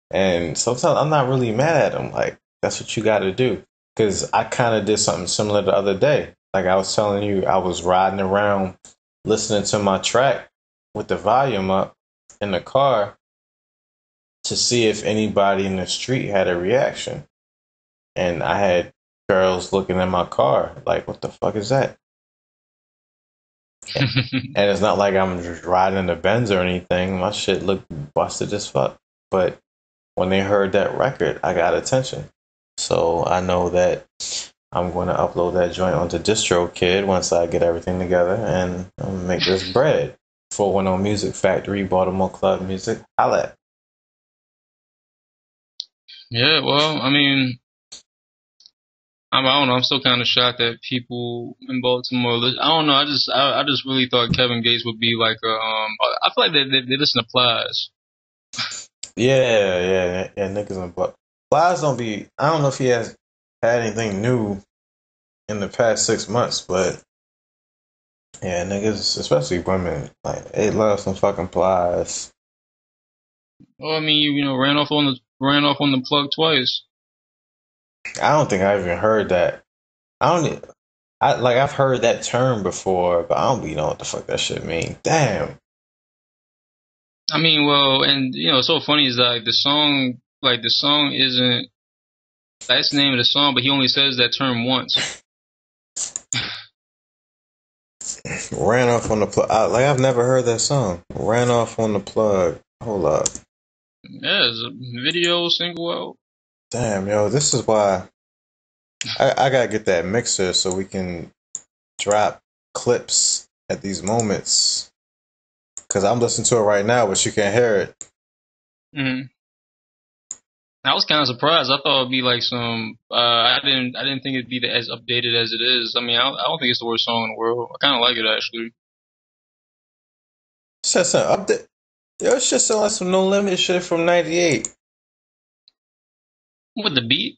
And sometimes I'm not really mad at them. Like, that's what you got to do. Because I kind of did something similar the other day. Like I was telling you, I was riding around listening to my track with the volume up in the car to see if anybody in the street had a reaction. And I had girls looking at my car like, what the fuck is that? And it's not like I'm just riding the Benz or anything. My shit looked busted as fuck. But when they heard that record, I got attention. So I know that I'm going to upload that joint onto DistroKid once I get everything together and make this bread. 410 Music Factory, Baltimore Club Music. Holla at. yeah. Well, I mean, I don't know. I'm still kind of shocked that people in Baltimore. I don't know. I just really thought Kevin Gates would be like a. I feel like they listen to Plies. Yeah. Niggas in Buck. Plies don't be. I don't know if he has had anything new in the past 6 months, but yeah, niggas, especially women, like they love some fucking Plies. Well, I mean, ran off on the plug twice. I don't think I even heard that. I've heard that term before, but I don't even know what the fuck that shit mean. Damn. I mean, well, and what's so funny is that the song isn't. That's the name of the song, but he only says that term once. Ran off on the plug. I've never heard that song. Ran off on the plug. Hold up. Yeah, it's a video single out. Damn, yo, this is why I gotta get that mixer so we can drop clips at these moments. Cause I'm listening to it right now, but you can't hear it. Mm-hmm. I was kind of surprised. I thought it'd be like some. I didn't think it'd be as updated as it is. I mean, I don't think it's the worst song in the world. I kind of like it actually. It's just an update. Yo, it's just like some No Limit shit from '98. With the beat.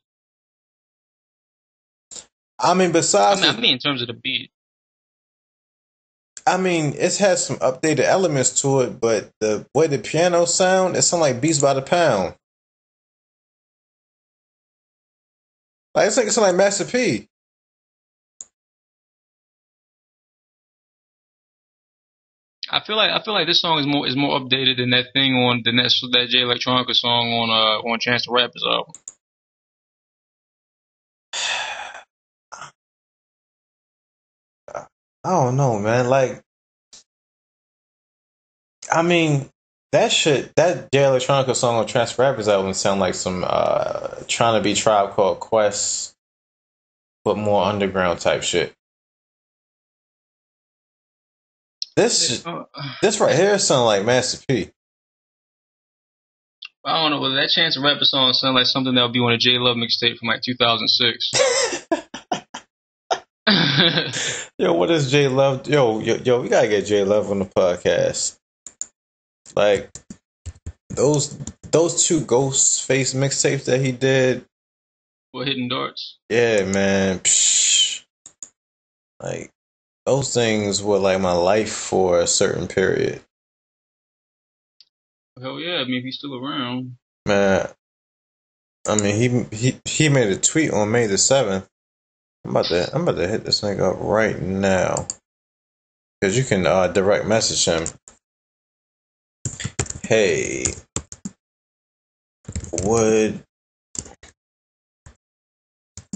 I mean, besides. I mean, in terms of the beat. I mean, it has some updated elements to it, but the way the piano sound, it sounds like Beats by the Pound. Like it's like Master P. I feel like this song is more updated than that thing on that Jay Electronica song on Chance the Rapper's album. I don't know, man. Like, I mean, that Jay Electronica song on Chance the Rapper's album sound like some trying to be Tribe Called Quest, but more underground type shit. This right here sound like Master P. I don't know, but that Chance the Rapper song sound like something that would be on a J Love mixtape from like 2006. Yo, what is J Love? Yo, we gotta get J Love on the podcast. Like those two Ghostface mixtapes that he did. What, Hidden Darts? Yeah, man. Psh. Like those things were like my life for a certain period. Hell yeah! I mean, if he's still around. Man, I mean, he made a tweet on May the 7th. I'm about to hit this nigga up right now, because you can direct message him. Hey,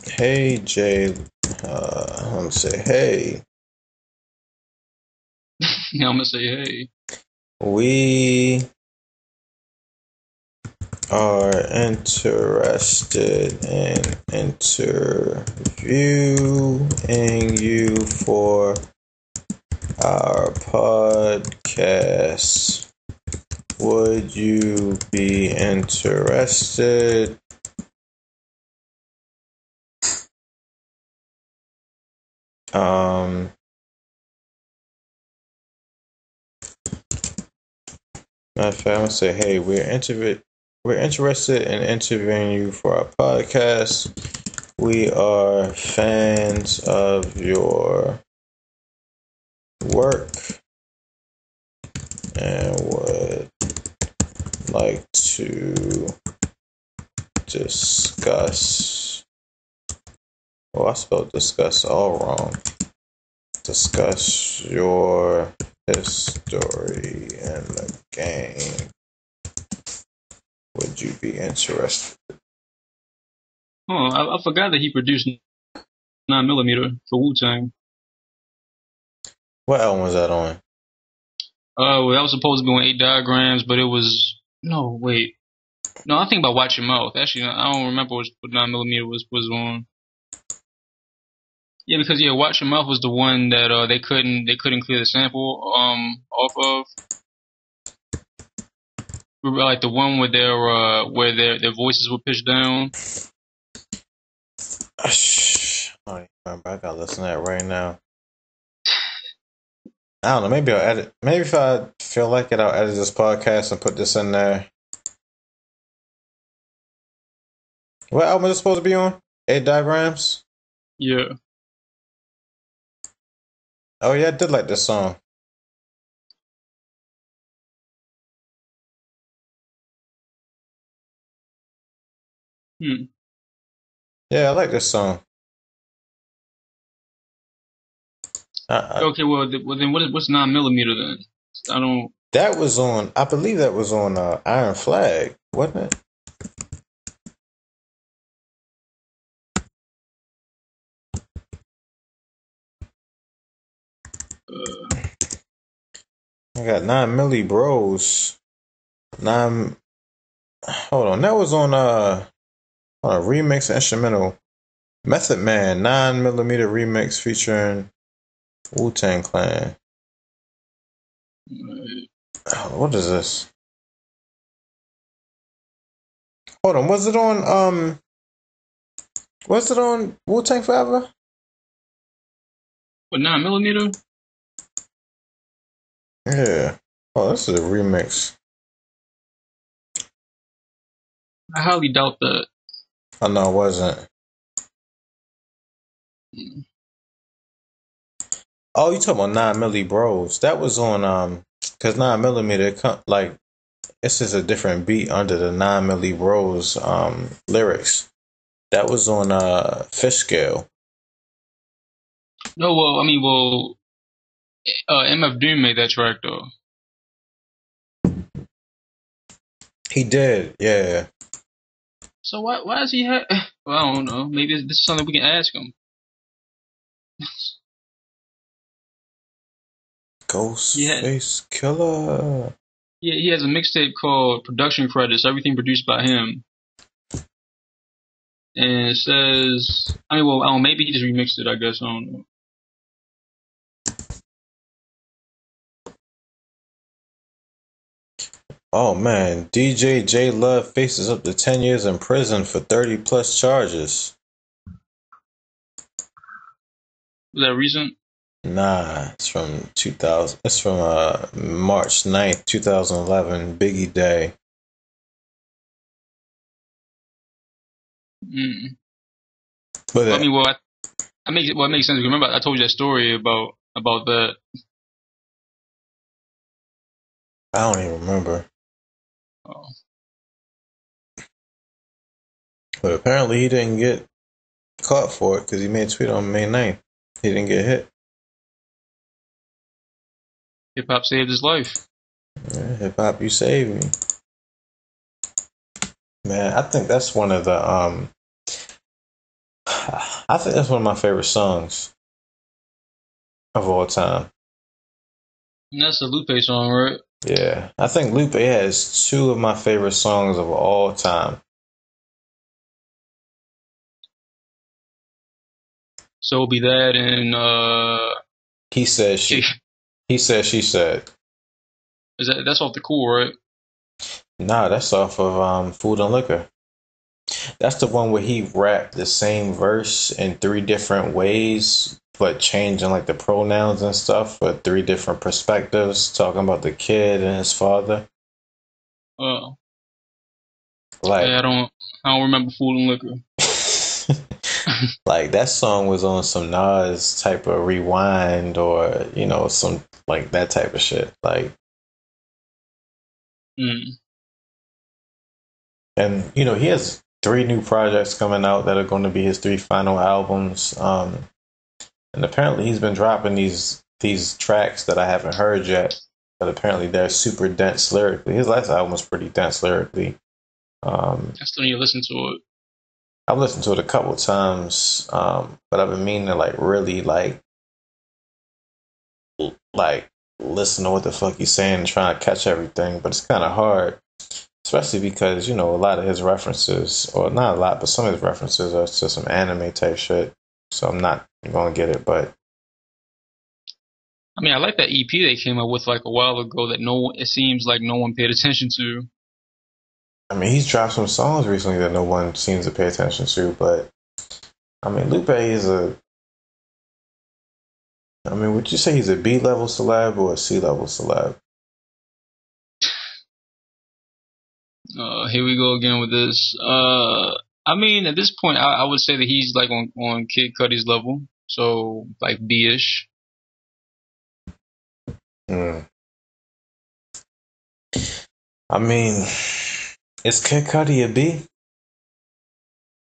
hey Jay, I'm gonna say hey. Yeah, I'm gonna say hey. We are interested in interviewing you for our podcast, would you be interested? Matter of fact, I'm gonna say, hey, we're interested in interviewing you for our podcast. We are fans of your work and would like to discuss. Oh, I spelled discuss all wrong. Discuss your history in the game. Would you be interested? Oh, I forgot that he produced 9mm for Wu-Tang. What album was that on? Well, that was supposed to be on 8 Diagrams, but it was no. Wait, no. I think about Watch Your Mouth. Actually, I don't remember what 9mm was on. Yeah, because Watch Your Mouth was the one that they couldn't clear the sample off of. Like the one where their voices were pitched down. I don't remember. I gotta listen to that right now. I don't know. Maybe I'll edit. Maybe if I feel like it, I'll edit this podcast and put this in there. What album is it supposed to be on? 8 Diagrams? Yeah. Oh yeah, I did like this song. Yeah, I like this song. Okay, well then what's 9mm then? I don't. That was on. I believe that was on Iron Flag, wasn't it? I got 9mm Bros. Hold on, that was on a remix instrumental. Method Man 9mm remix featuring Wu-Tang Clan. What is this? Hold on, was it on Wu-Tang Forever? What 9mm? Yeah. Oh, this is a remix. I highly doubt that. Oh no, it wasn't. Oh, you talking about 9mm Bros? That was on because 9mm like this is a different beat under the 9mm Bros lyrics. That was on Fish Scale. No, MF Doom made that track though. He did, yeah. So why is he? Well, I don't know. Maybe this is something we can ask him. Ghostface Killer. Yeah, he has a mixtape called Production Credits, everything produced by him. And it says, I don't know, maybe he just remixed it, I guess, I don't know. Oh man, DJ J Love faces up to 10 years in prison for 30 plus charges. Was that recent? Nah, it's from 2000. It's from March 9th, 2011, Biggie Day. But it makes sense. Remember, I told you that story about that. I don't even remember. Oh. But apparently he didn't get caught for it because he made a tweet on May 9th. He didn't get hit. Hip hop saved his life. Yeah, hip hop, you saved me. Man, I think that's one of the I think that's one of my favorite songs of all time. And that's a Lupe song, right? Yeah, I think Lupe has two of my favorite songs of all time. So it'll be that and He said she He said she said. that's off the Cool, right? Nah, that's off of Food and Liquor. That's the one where he rapped the same verse in three different ways, but changing like the pronouns and stuff for three different perspectives, talking about the kid and his father. Oh, Like, yeah, I don't remember Food and Liquor. like that song was on some Nas type of rewind or some like that type of shit. Like, and he has three new projects coming out that are going to be his three final albums. And apparently he's been dropping these tracks that I haven't heard yet, but apparently they're super dense lyrically. His last album was pretty dense lyrically. I still need to listen to it. I've listened to it a couple times, but I've been meaning to like really like listen to what the fuck he's saying and try to catch everything. But it's kind of hard, especially because a lot of his references, or not a lot, but some of his references are to some anime type shit. So I'm not gonna get it, but. I mean, I like that EP they came up with like a while ago that it seems like no one paid attention to. I mean, he's dropped some songs recently that no one seems to pay attention to, but I mean, Lupe is would you say he's a B level celeb or a C level celeb? Here we go again with this. I mean, at this point, I would say that he's like on Kid Cudi's level, so like B-ish. I mean, is Kid Cudi a B?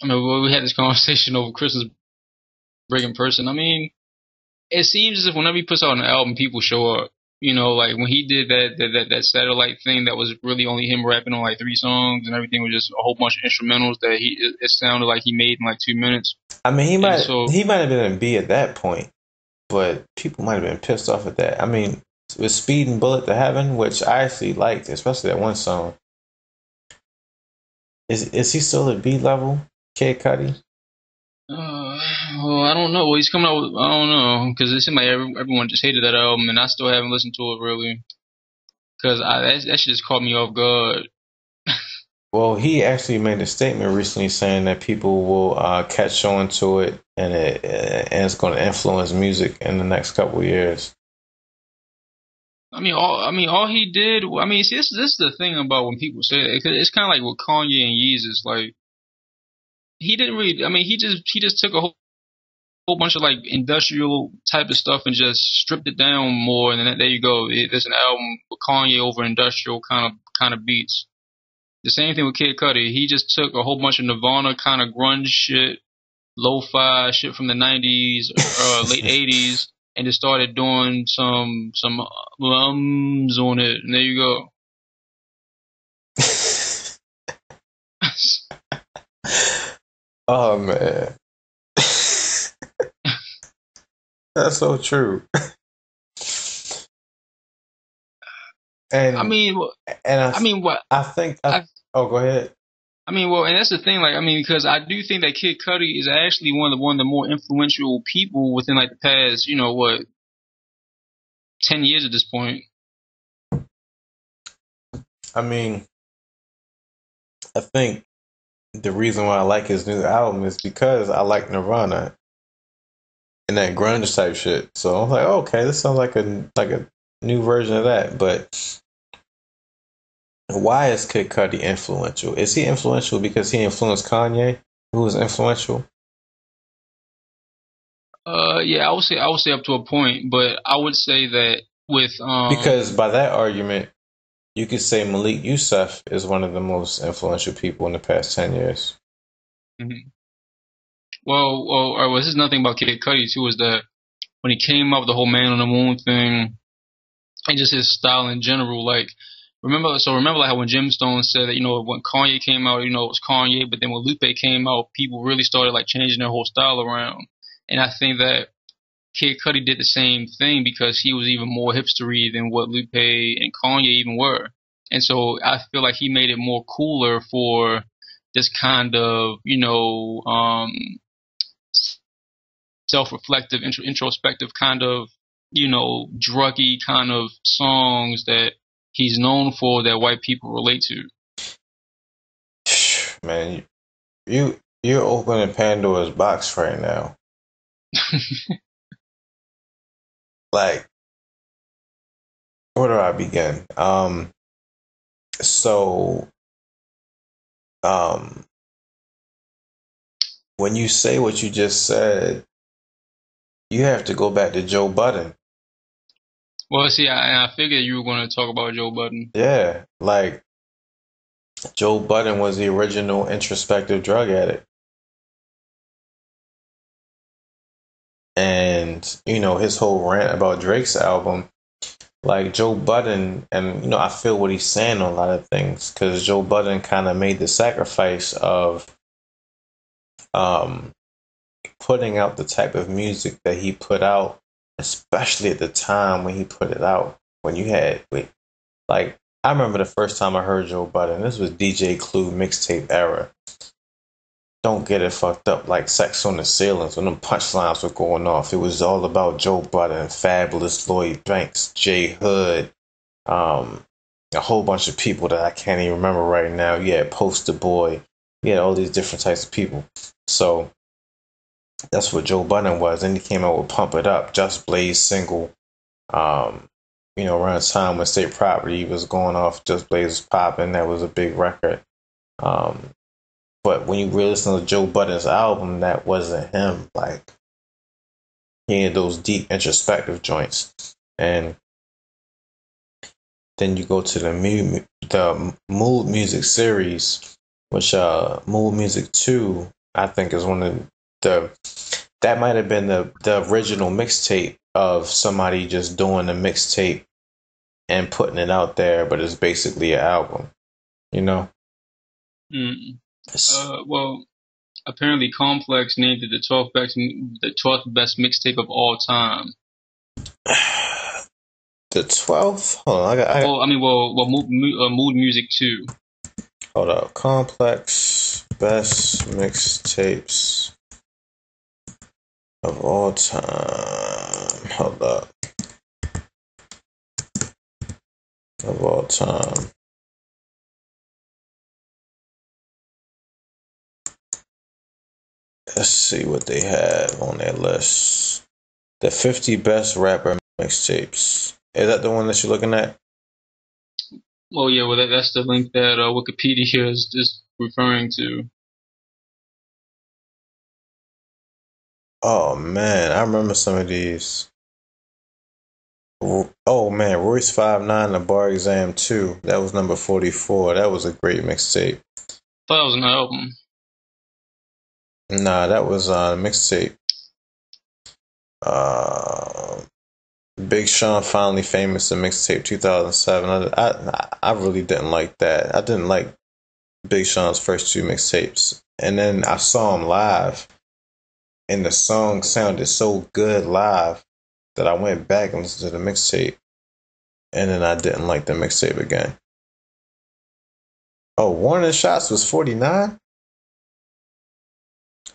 I mean, we had this conversation over Christmas break in person. I mean, it seems as if whenever he puts out an album, people show up. Like when he did that satellite thing, that was really only him rapping on like 3 songs, and everything was just a whole bunch of instrumentals that it sounded like he made in like 2 minutes. I mean, he might have been a B at that point, but people might have been pissed off at that. I mean, with Speed and Bullet to Heaven, which I actually liked, especially that one song. Is he still at B level, Kid Cudi? Well, I don't know. Well, he's coming out with, I don't know, because it seemed like everyone just hated that album, and I still haven't listened to it really, because that shit just caught me off guard. Well, he actually made a statement recently saying that people will catch on to it, and it's going to influence music in the next couple of years. All he did. I mean, see, this is the thing about when people say that, because it's kind of like with Kanye and Yeezus. Like, he didn't really. I mean, he just took a whole bunch of like industrial type of stuff and just stripped it down more, and then there you go. There's an album with Kanye over industrial kind of beats. The same thing with Kid Cudi. He just took a whole bunch of Nirvana kind of grunge shit, lo-fi shit from the 90s, late 80s, and just started doing some on it, and there you go. Oh man, that's so true. And I mean, what? Go ahead. I mean, well, and that's the thing. Like, I mean, because I do think that Kid Cudi is actually one of the more influential people within like the past, 10 years at this point. I mean, I think the reason why I like his new album is because I like Nirvana and that grunge type shit. So I'm like, okay, this sounds like a new version of that. But why is Kid Cudi influential? Is he influential because he influenced Kanye, who was influential? Yeah, I would say up to a point, but I would say that with because by that argument, you could say Malik Yusuf is one of the most influential people in the past 10 years. Mm-hmm. Well, this is nothing about Kid Cudi too. Is that when he came up with the whole Man on the Moon thing, and just his style in general, like. Remember like how when Jim Stone said that, when Kanye came out, it was Kanye, but then when Lupe came out, people really started like changing their whole style around. And I think that Kid Cudi did the same thing because he was even more hipstery than what Lupe and Kanye even were. And so I feel like he made it more cooler for this kind of, self-reflective, introspective kind of, druggy kind of songs that he's known for that white people relate to. Man, you're opening Pandora's box right now. Like, where do I begin? When you say what you just said, you have to go back to Joe Budden. Well, see, I figured you were going to talk about Joe Budden. Yeah, like Joe Budden was the original introspective drug addict. And, his whole rant about Drake's album, like Joe Budden, and, I feel what he's saying on a lot of things, because Joe Budden kind of made the sacrifice of putting out the type of music that he put out, especially at the time when he put it out. When you had, like, I remember the first time I heard Joe Budden, this was DJ Clue mixtape era. Don't get it fucked up like Sex on the Ceilings when them punchlines were going off. It was all about Joe Budden, Fabulous Lloyd Banks, J Hood, a whole bunch of people that I can't even remember right now. Yeah, Poster Boy. Yeah, all these different types of people. So that's what Joe Budden was. And he came out with Pump It Up, Just Blaze single. Around the time when State Property was going off, Just Blaze was popping. That was a big record. But when you really listen to Joe Budden's album, that wasn't him. Like, he had those deep introspective joints. And then you go to the Mood Music series, which Mood Music 2, I think is one of that might have been the original mixtape of somebody just doing a mixtape and putting it out there, but it's basically an album, Well, apparently Complex named it the 12th best mixtape of all time. The 12th? Hold on, Mood Music 2. Hold up. Complex best mixtapes of all time. Hold up. Of all time. Let's see what they have on their list. The 50 best rapper mixtapes. Is that the one that you're looking at? Well, yeah, that's the link that Wikipedia is referring to. Oh, man, I remember some of these. Oh, man, Royce 5'9", The Bar Exam 2. That was number 44. That was a great mixtape. I thought it was an album. Nah, that was a mixtape. Big Sean Finally Famous, the mixtape 2007. I really didn't like that. I didn't like Big Sean's first two mixtapes. And then I saw him live, and the song sounded so good live that I went back and listened to the mixtape, and then I didn't like the mixtape again. Oh, Warning Shots was 49?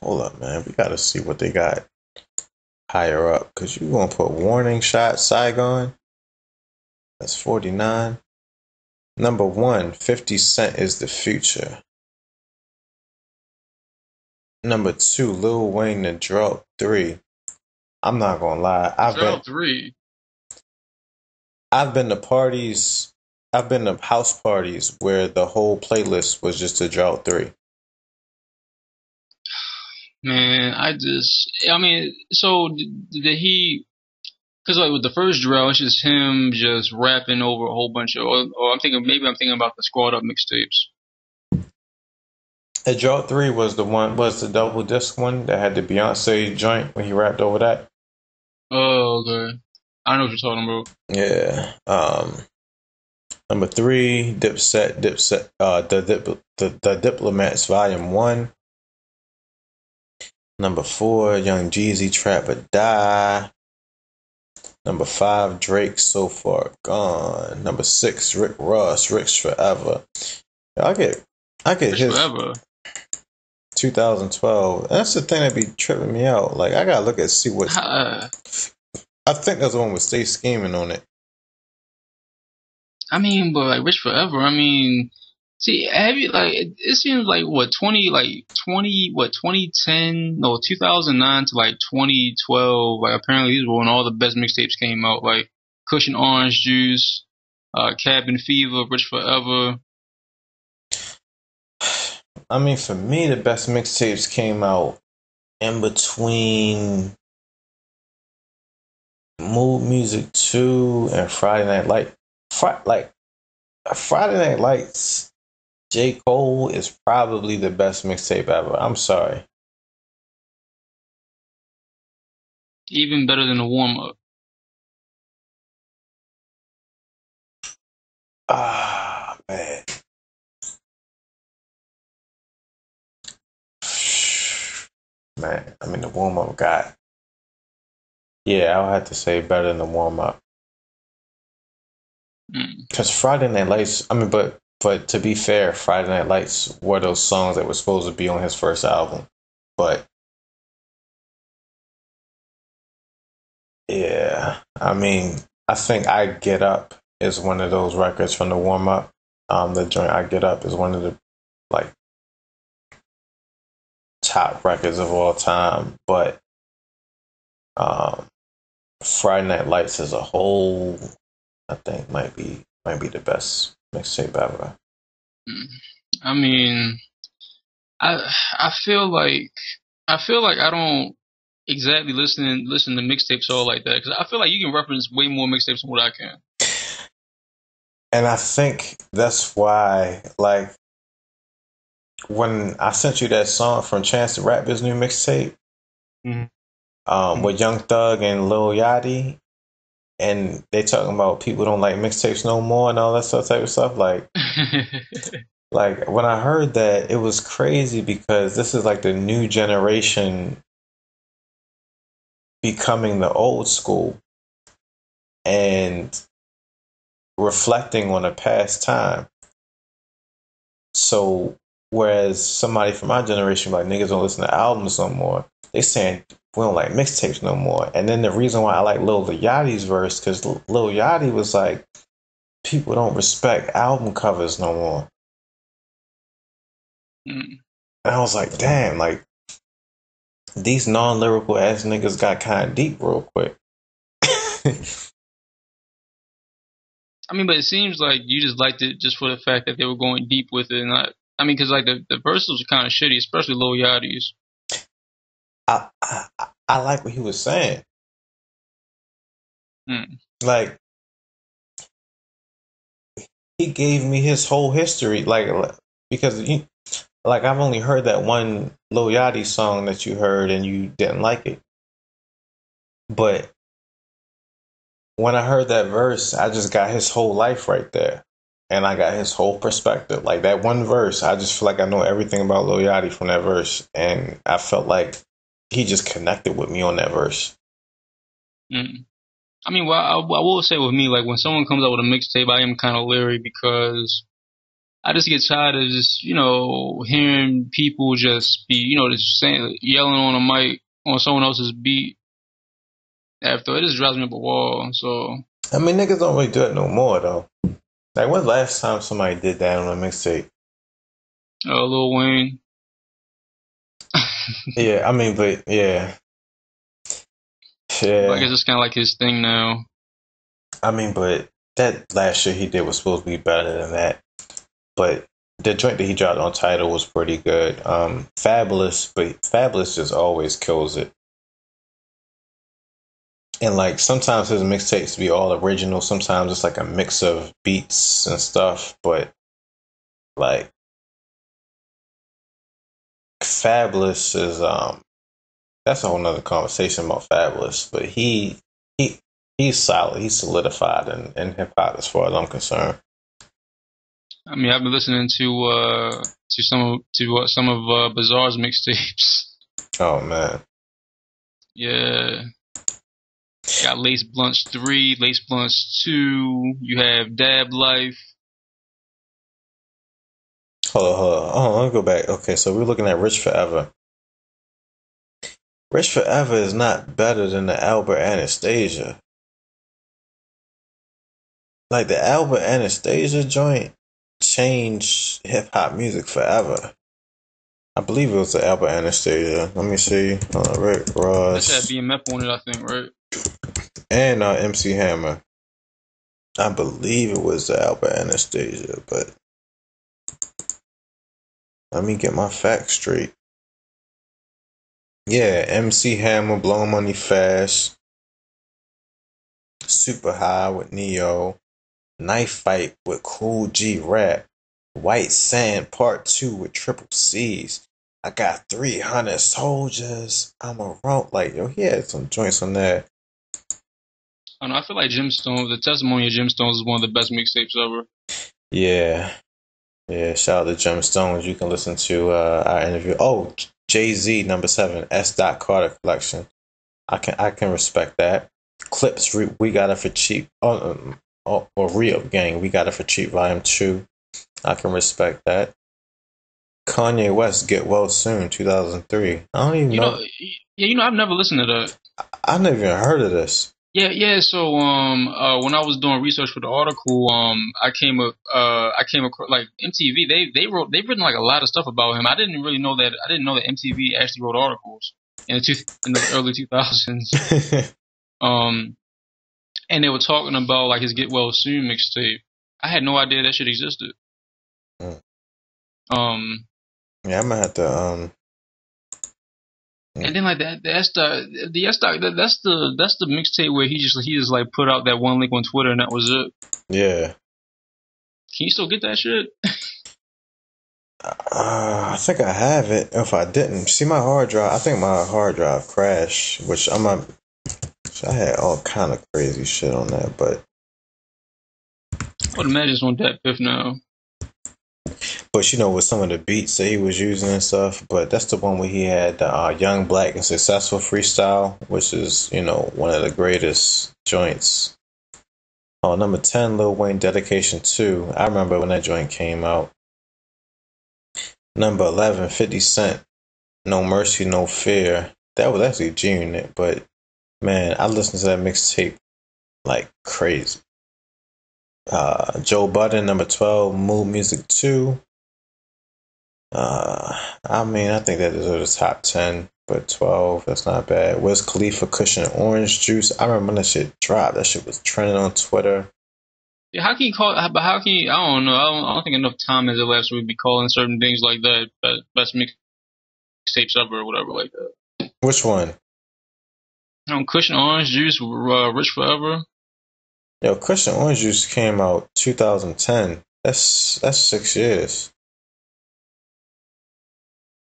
Hold up, man. We gotta see what they got higher up, because you gonna put Warning Shot Saigon? That's 49. Number 1, 50 Cent Is the Future. Number 2, Lil Wayne, The Drought 3. I'm not gonna lie. I've been to parties. I've been to house parties where the whole playlist was just a Drought 3. Man, so did he? Because like with the first Drought, it's just him just rapping over a whole bunch of. Or I'm thinking about the Squad Up mixtapes. The Drought 3 was the double disc one that had the Beyonce joint when he rapped over that. Oh, okay. I know what you're talking about. Yeah. Number 3, Dipset, the Diplomats Volume 1. Number 4, Young Jeezy, Trap or Die. Number 5, Drake, So Far Gone. Number 6, Rick Ross, Rick's Forever. I get Rich his Forever. 2012. That's the thing that be tripping me out. Like, I gotta look at see what. I think that's the one with Stay Scheming on it. I mean, but like Rich Forever. I mean, see, have you like it seems like what 2010 no 2009 to like 2012. Like apparently these were when all the best mixtapes came out. Like Cushion Orange Juice, Cabin Fever, Rich Forever. I mean, for me, the best mixtapes came out in between Mood Music 2 and Friday Night Lights. Friday Night Lights, J. Cole is probably the best mixtape ever. I'm sorry. Even better than the warm up. Ah, man. Man, I mean, the warm up got. Yeah, I'll have to say better than the warm up. Because Friday Night Lights, I mean, but to be fair, Friday Night Lights were those songs that were supposed to be on his first album. But yeah, I mean, I think I Get Up is one of those records from the warm up. The joint I Get Up is one of the like top records of all time. But Friday Night Lights as a whole, I think might be the best mixtape ever. I mean, I feel like I don't exactly listen to mixtapes all like that because I feel like you can reference way more mixtapes than what I can. And I think that's why, like, when I sent you that song from Chance the Rapper's new mixtape, with Young Thug and Lil Yachty, and they talking about people don't like mixtapes no more and all that type of stuff, like. Like, when I heard that, it was crazy because this is like the new generation becoming the old school and reflecting on a past time. So, whereas somebody from my generation, like, niggas don't listen to albums no more, they saying we don't like mixtapes no more. And then the reason why I like Lil Yachty's verse, because Lil Yachty was like, people don't respect album covers no more. And I was like, damn, like, these non-lyrical ass niggas got kind of deep real quick. I mean, but it seems like you just liked it just for the fact that they were going deep with it. I mean, because like the verses were kind of shitty, especially Lil Yachty's. I like what he was saying. Like, he gave me his whole history, like, because like, I've only heard that one Lil Yachty song that you heard and you didn't like it. But when I heard that verse, I just got his whole life right there. And I got his whole perspective. Like, that one verse, I just feel like I know everything about Lil Yachty from that verse. And I felt like he just connected with me on that verse. I mean, well, I will say with me, like, when someone comes out with a mixtape, I am kind of leery because I just get tired of just, hearing people just be, just saying, yelling on a mic on someone else's beat. After it just drives me up a wall. So I mean, niggas don't really do it no more though. Like, when's the last time somebody did that on a mixtape? Lil Wayne. Yeah, I mean, but yeah. Like, it's just kind of like his thing now. I mean, but that last shit he did was supposed to be better than that. But the joint that he dropped on Tidal was pretty good. Fabulous, but Fabulous just always kills it. And like, sometimes his mixtapes be all original. Sometimes it's like a mix of beats and stuff. But like, Fabulous is that's a whole nother conversation about Fabulous. But he's solid. He's solidified in hip hop as far as I'm concerned. I mean, I've been listening to some of Bizarre's mixtapes. Oh man. Yeah. Got Lace Blunts 3, Lace Blunts 2. You have Dab Life. Hold on. Let me go back. Okay, so we're looking at Rich Forever. Rich Forever is not better than the Albert Anastasia. Like, the Albert Anastasia joint changed hip hop music forever. I believe it was the Albert Anastasia. Let me see. Rick Ross. That's had BMF on it, I think, right? And MC Hammer. I believe it was the Albert Anastasia, but let me get my facts straight. Yeah, MC Hammer, Blow Money Fast, Super High with Neo, Knife Fight with Cool G Rap, White Sand Part 2 with Triple C's. I got 300 soldiers. I'm a rump. Like, yo, he had some joints on there. I don't know, I feel like Gemstones, the Testimony of Gemstones is one of the best mixtapes ever. Yeah. Yeah, shout out to Gemstones. You can listen to our interview. Oh, Jay-Z #7 S. Carter collection. I can respect that. Clips we got it for cheap. Or Real Gang, we got it for cheap. Volume 2. I can respect that. Kanye West, Get Well Soon, 2003. I don't even know. I've never listened to that. I've never even heard of this. Yeah. So, when I was doing research for the article, I came across like MTV. They've written like a lot of stuff about him. I didn't know that MTV actually wrote articles in the early 2000s. And they were talking about like his Get Well Soon mixtape. I had no idea that shit existed. Yeah, I might have to And then like that's the mixtape where he just like put out that one link on Twitter and that was it. Yeah. Can you still get that shit? I think I have it. If I didn't, see my hard drive. I think my hard drive crashed, which I had all kind of crazy shit on there, but I would imagine it's on that fifth now. But with some of the beats that he was using and stuff, but that's the one where he had the Young Black and Successful freestyle, which is one of the greatest joints. Oh, #10, Lil Wayne, Dedication 2. I remember when that joint came out. #11, 50 Cent, No Mercy, No Fear. That was actually G-Unit, but man, I listened to that mixtape like crazy. Joe Budden, #12, Mood Music 2. I think that deserves a top 10, but 12, that's not bad. Wiz Khalifa, Cushion Orange Juice. I remember when that shit dropped. That shit was trending on Twitter. Yeah, how can you I don't know. I don't think enough time has elapsed where we'd be calling certain things like that best mixtapes ever or whatever like that. Which one? Cushion Orange Juice, Rich Forever. Yo, Cushion Orange Juice came out 2010. That's 6 years.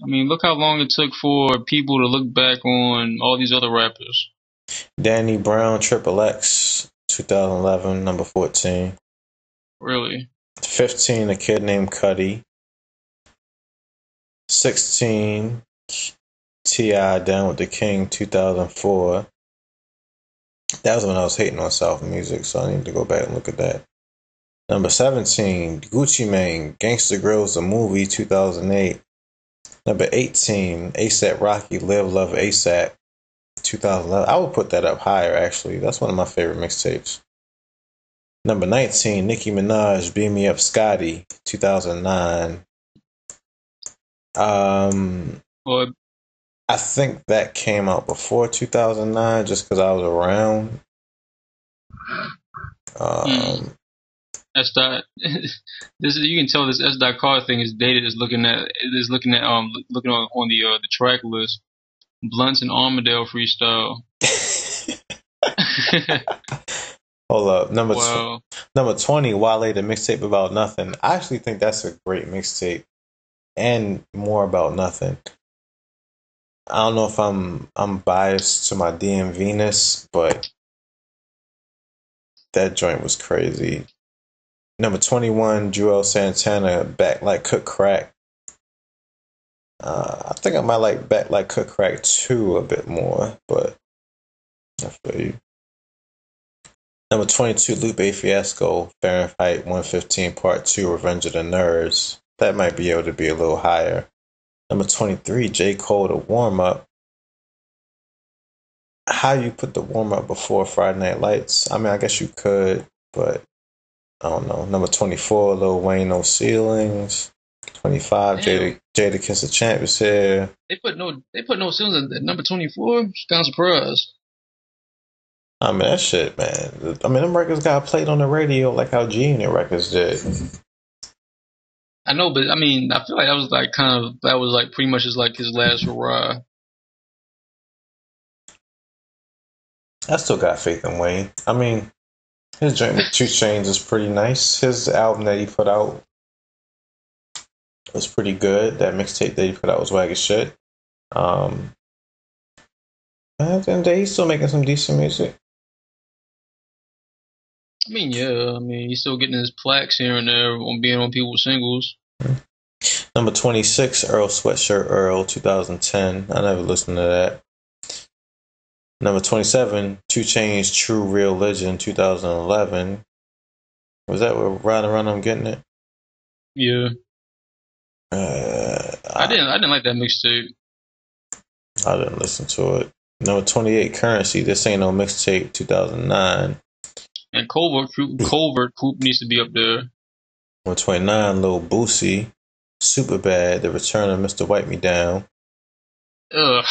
I mean, look how long it took for people to look back on all these other rappers. Danny Brown, Triple X, 2011, #14. Really? 15, A Kid Named Cudi. 16, T.I. Down with the King, 2004. That was when I was hating on South music, so I need to go back and look at that. #17, Gucci Mane, Gangsta Grills, the movie, 2008. #18, A$AP Rocky, Live Love ASAP, 2011. I would put that up higher, actually. That's one of my favorite mixtapes. #19, Nicki Minaj, Beam Me Up Scotty, 2009. I think that came out before 2009, just because I was around. S. You can tell this S. Car thing is dated. Is looking on the track list. Blunts and Armadale freestyle. Hold up, number 20, Wale, the mixtape About Nothing. I actually think that's a great mixtape, and More About Nothing. I don't know if I'm biased to my DM Venus, but that joint was crazy. #21, Joel Santana, Back Like Cook Crack. I think I might like Back Like Cook Crack 2 a bit more, but I feel you. Number 22, Lupe Fiasco, Fahrenheit 115 Part 2, Revenge of the Nerds. That might be able to be a little higher. Number 23, J. Cole, The Warm Up. How you put The Warm Up before Friday Night Lights? I mean, I guess you could, but I don't know. Number 24, Lil Wayne, No Ceilings. 25, Jada Kiss the Champ is here. They put no ceilings at number 24. Kind of surprised. I mean, that shit, man. I mean, them records got played on the radio like how G-Unit records did. I know, but I mean, I feel like that was like pretty much his last hurrah. I still got faith in Wayne. I mean, his joint with 2 Chainz is pretty nice. His album that he put out was pretty good. That mixtape that he put out was wag as shit. At the end of the day, he's still making some decent music. I mean, yeah. I mean, he's still getting his plaques here and there on being on people's singles. Number 26, Earl Sweatshirt Earl, 2010. I never listened to that. Number 27, 2 Chainz True Real Legend, 2011. Was that where Riding Around I'm Getting It? Yeah. I didn't like that mixtape. I didn't listen to it. Number 28, Currency, This Ain't No Mixtape, 2009. And Covert Coop needs to be up there. Number 29, Lil Boosie, Superbad, The Return of Mr. Wipe Me Down. Ugh.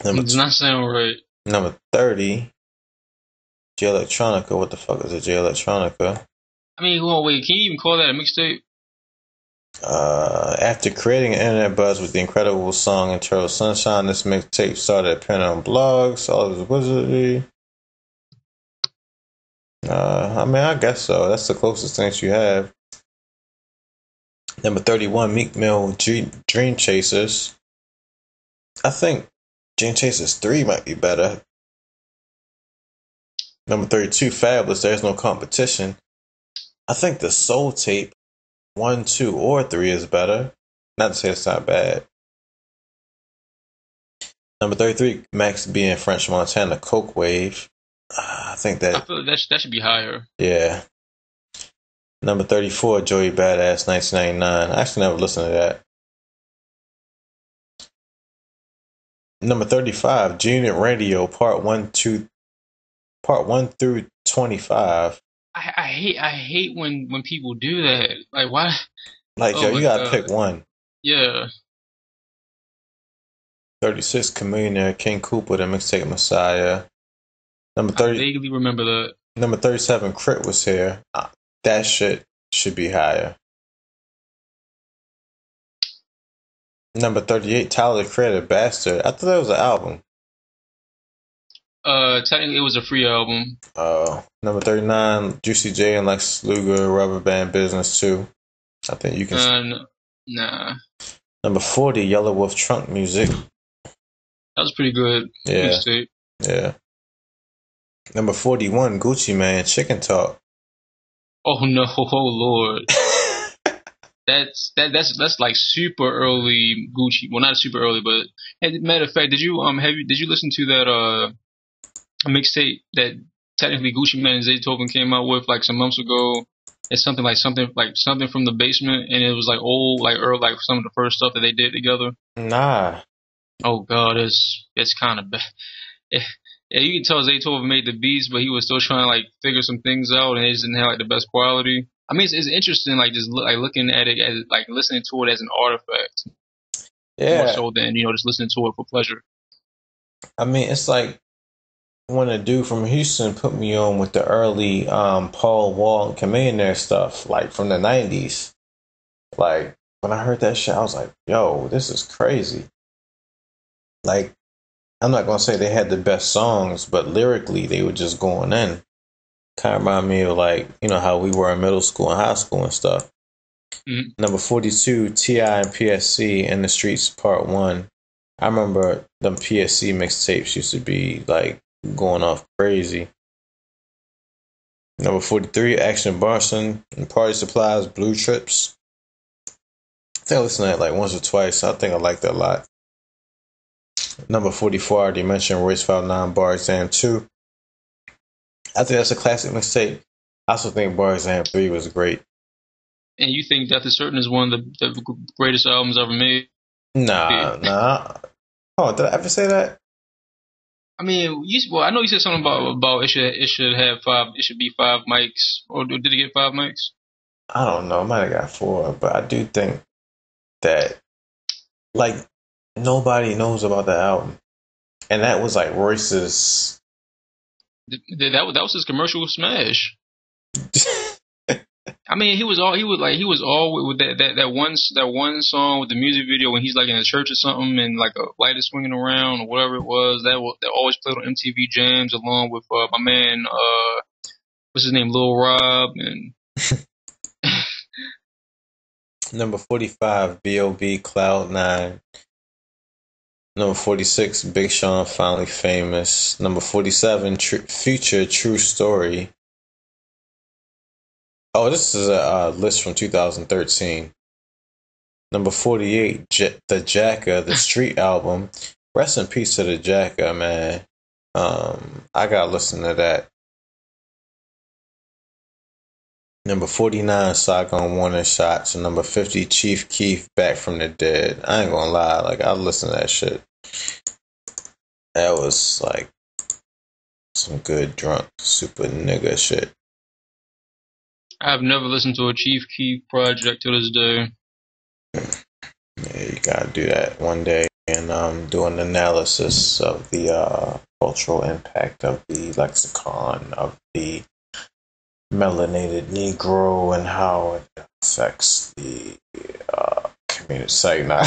Does not sound right. Number 30, J Electronica. What the fuck is a J Electronica? I mean, hold on, wait, can you even call that a mixtape? After creating an internet buzz with the incredible song Eternal Sunshine, this mixtape started appearing on blogs, all of his wizardry. I mean, I guess so. That's the closest thing you have. Number 31, Meek Mill, Dream Chasers. I think Dream Chasers 3 might be better. Number 32, Fabulous, There's No Competition. I think the Soul Tape 1, 2, or 3 is better. Not to say it's not bad. Number 33, Max B and French Montana, Coke Wave. I think that... I feel that should be higher. Yeah. Number 34, Joey Badass, 1999. I actually never listened to that. Number 35, G-Unit Radio, Part 1 through 25. I hate when people do that. Like, why? Like, yo, you gotta pick one. Yeah. 36, Chameleon, King Cooper, The Mixtape Messiah. Number 30. I vaguely remember that. Number 37, Crit was here. That shit should be higher. Number 38, Tyler the Creator, Bastard. I thought that was an album. Technically, it was a free album. Number 39, Juicy J and Lex Luger, Rubber Band Business 2. I think you can. Nah. Number 40, Yellow Wolf Trunk Music. That was pretty good. Yeah. Mixtape. Yeah. Number 41, Gucci Man, Chicken Talk. Oh no! Oh Lord. That's like super early Gucci. Well, not super early, but matter of fact, did you listen to that mixtape that technically Gucci Mane and Zaytoven came out with like some months ago? It's something from the basement, and it was like old, like early, like some of the first stuff that they did together. Nah. Oh God, it's kind of bad. Yeah, you can tell Zaytoven made the beats, but he was still trying to like figure some things out, and it just didn't have like the best quality. I mean, it's interesting, like just looking at it as like listening to it as an artifact. Yeah. More so than just listening to it for pleasure. I mean, it's like when a dude from Houston put me on with the early Paul Wall and Chameleon stuff, like from the 90s. Like when I heard that shit, I was like, "Yo, this is crazy." Like, I'm not gonna say they had the best songs, but lyrically they were just going in. Kind of remind me of like, how we were in middle school and high school and stuff. Mm-hmm. Number 42, T.I. and PSC, In the Streets, Part 1. I remember them PSC mixtapes used to be like going off crazy. Number 43, Action Bronson and Party Supplies, Blue Trips. I think I listened to that like once or twice. I think I liked that a lot. Number 44, I already mentioned Royce 5'9", Bar Exam 2. I think that's a classic mixtape. I also think Bar Exam 3 was great. And you think Death is Certain is one of the greatest albums ever made? Nah. Oh, did I ever say that? I mean, I know you said something about it should be 5 mics, or did it get 5 mics? I don't know. I might have got 4, but I do think that like nobody knows about the album, and that was like Royce's. That was his commercial smash. I mean, he was all with that one song with the music video when he's like in a church or something and like a light is swinging around or whatever it was. That always played on MTV Jams along with my man what's his name, Lil Rob and Number 45, B.O.B. Cloud 9. Number 46, Big Sean Finally Famous. Number 47, Future True Story. Oh, this is a list from 2013. Number 48, The Jacka, the Street album. Rest in peace to The Jacka, man. I gotta listen to that. Number 49, Saigon Warning Shots. And number 50, Chief Keef, Back from the Dead. I ain't gonna lie, like, I listened to that shit. That was, like, some good drunk, super nigga shit. I've never listened to a Chief Keef project to this day. Yeah, you gotta do that one day and do an analysis of the cultural impact of the lexicon of the melanated Negro and how it affects the community. Site. Nah.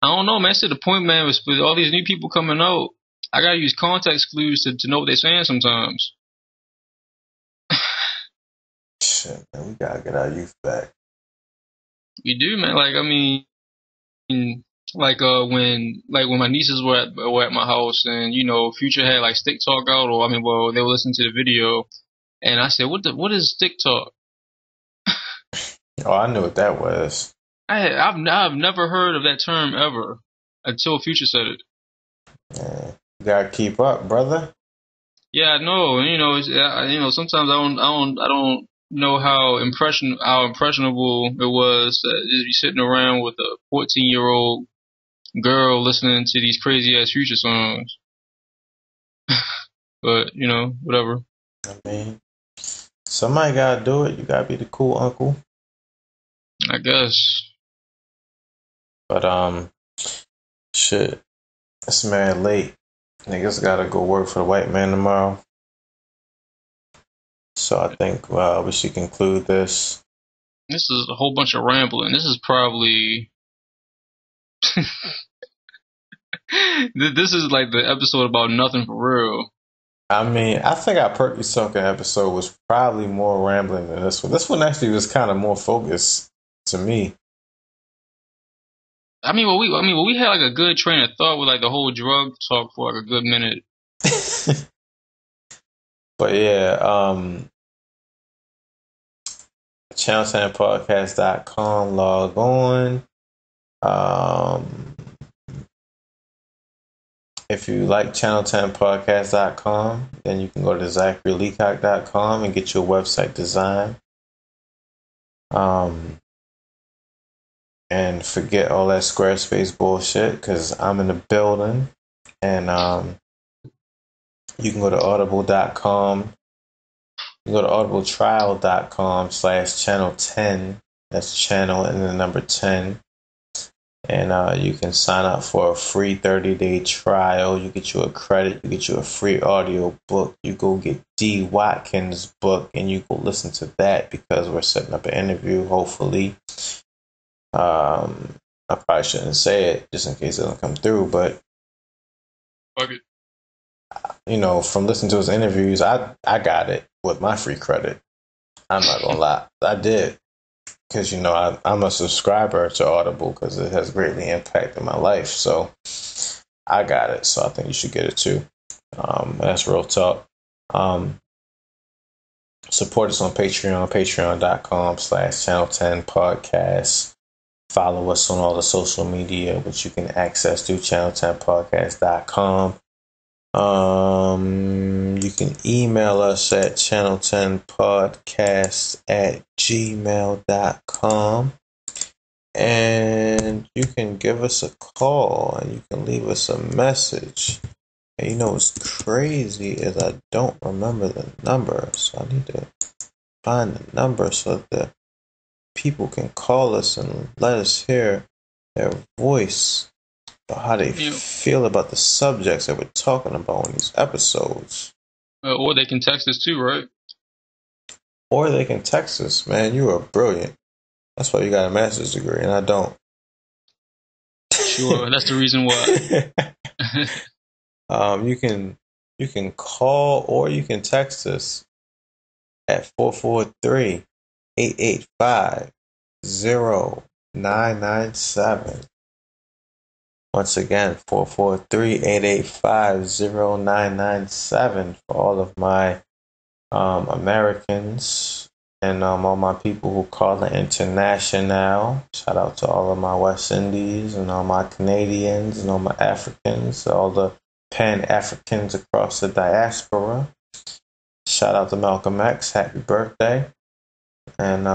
I don't know, man. To the point, man, with all these new people coming out, I gotta use context clues to know what they're saying sometimes. Shit, man, we gotta get our youth back. We do, man. Like, I mean, like when my nieces were at my house and you know Future had like Stick Talk out, or they were listening to the video, and I said, what is Stick Talk? Oh, I knew what that was. I've never heard of that term ever until Future said it. Yeah, you gotta keep up, brother. Yeah, I know. And sometimes I don't know how impressionable it was to just be sitting around with a 14-year-old girl listening to these crazy ass Future songs. But whatever. I mean, somebody gotta do it. You gotta be the cool uncle. I guess. But shit, this man late. Niggas gotta go work for the white man tomorrow. So I think we should conclude this. This is a whole bunch of rambling. This is probably this is like the episode about nothing for real. I mean, I think our Perky Sunken episode was probably more rambling than this one. This one actually was kind of more focused to me. We had like a good train of thought with like the whole drug talk for like a good minute. But yeah, channel10podcast.com, log on. If you like channel10podcast.com, then you can go to ZacharyLeacock.com and get your website design. And forget all that Squarespace bullshit, because I'm in the building. And you can go to audible.com. You can go to audibletrial.com/channel10. That's channel and the number 10. And you can sign up for a free 30-day trial. You get you a credit. You get you a free audio book. You go get D. Watkins' book, and you go listen to that because we're setting up an interview, hopefully. I probably shouldn't say it just in case it doesn't come through, but fuck it. From listening to his interviews, I got it with my free credit. I'm not gonna lie, I did, because I'm a subscriber to Audible because it has greatly impacted my life. So I got it. So I think you should get it too. That's real talk. Support us on Patreon, patreon.com/channel10podcast. Follow us on all the social media, which you can access through channel10podcast.com. You can email us at channel10podcast@gmail.com. And you can give us a call and you can leave us a message. And you know what's crazy is I don't remember the number, so I need to find the number so that people can call us and let us hear their voice about how they feel about the subjects that we're talking about in these episodes. Or they can text us too, right? Or they can text us. Man, you are brilliant. That's why you got a master's degree and I don't. Sure, that's the reason why. You can call or you can text us at 443-885-0997. Once again, 443-885-0997 for all of my Americans and all my people who call it international. Shout out to all of my West Indies and all my Canadians and all my Africans, all the Pan-Africans across the diaspora. Shout out to Malcolm X. Happy birthday. And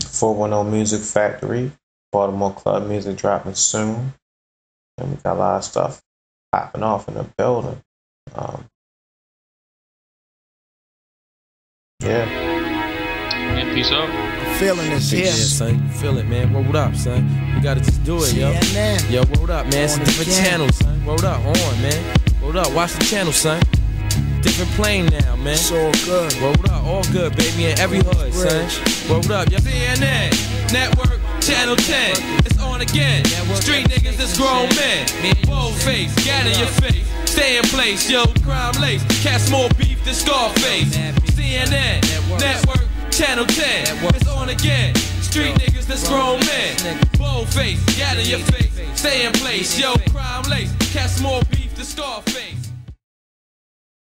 410 Music Factory, Baltimore Club music dropping soon. And we got a lot of stuff popping off in the building. Yeah, peace out. Feeling this here. Yeah, son. You feel it, man. Roll up, son. You gotta just do it, yo. Yo, roll up, man. It's a different channel, son. Roll up, on, man. Roll up, watch the channel, son. Different plane now, man. It's all good. Roll up, all good, baby, in every hood, son. Roll up, yo. CNN, Network, Channel 10. It's on again. Street niggas, it's grown men. Bold face, gather your face. Stay in place, yo. Crime lace. Cast more beef than Scarface. CNN, Network, Channel 10. It's on again. Street niggas, that's grown men. Bold face, gather your face. Stay in place, yo. Crime lace. Cast more beef than Scarface.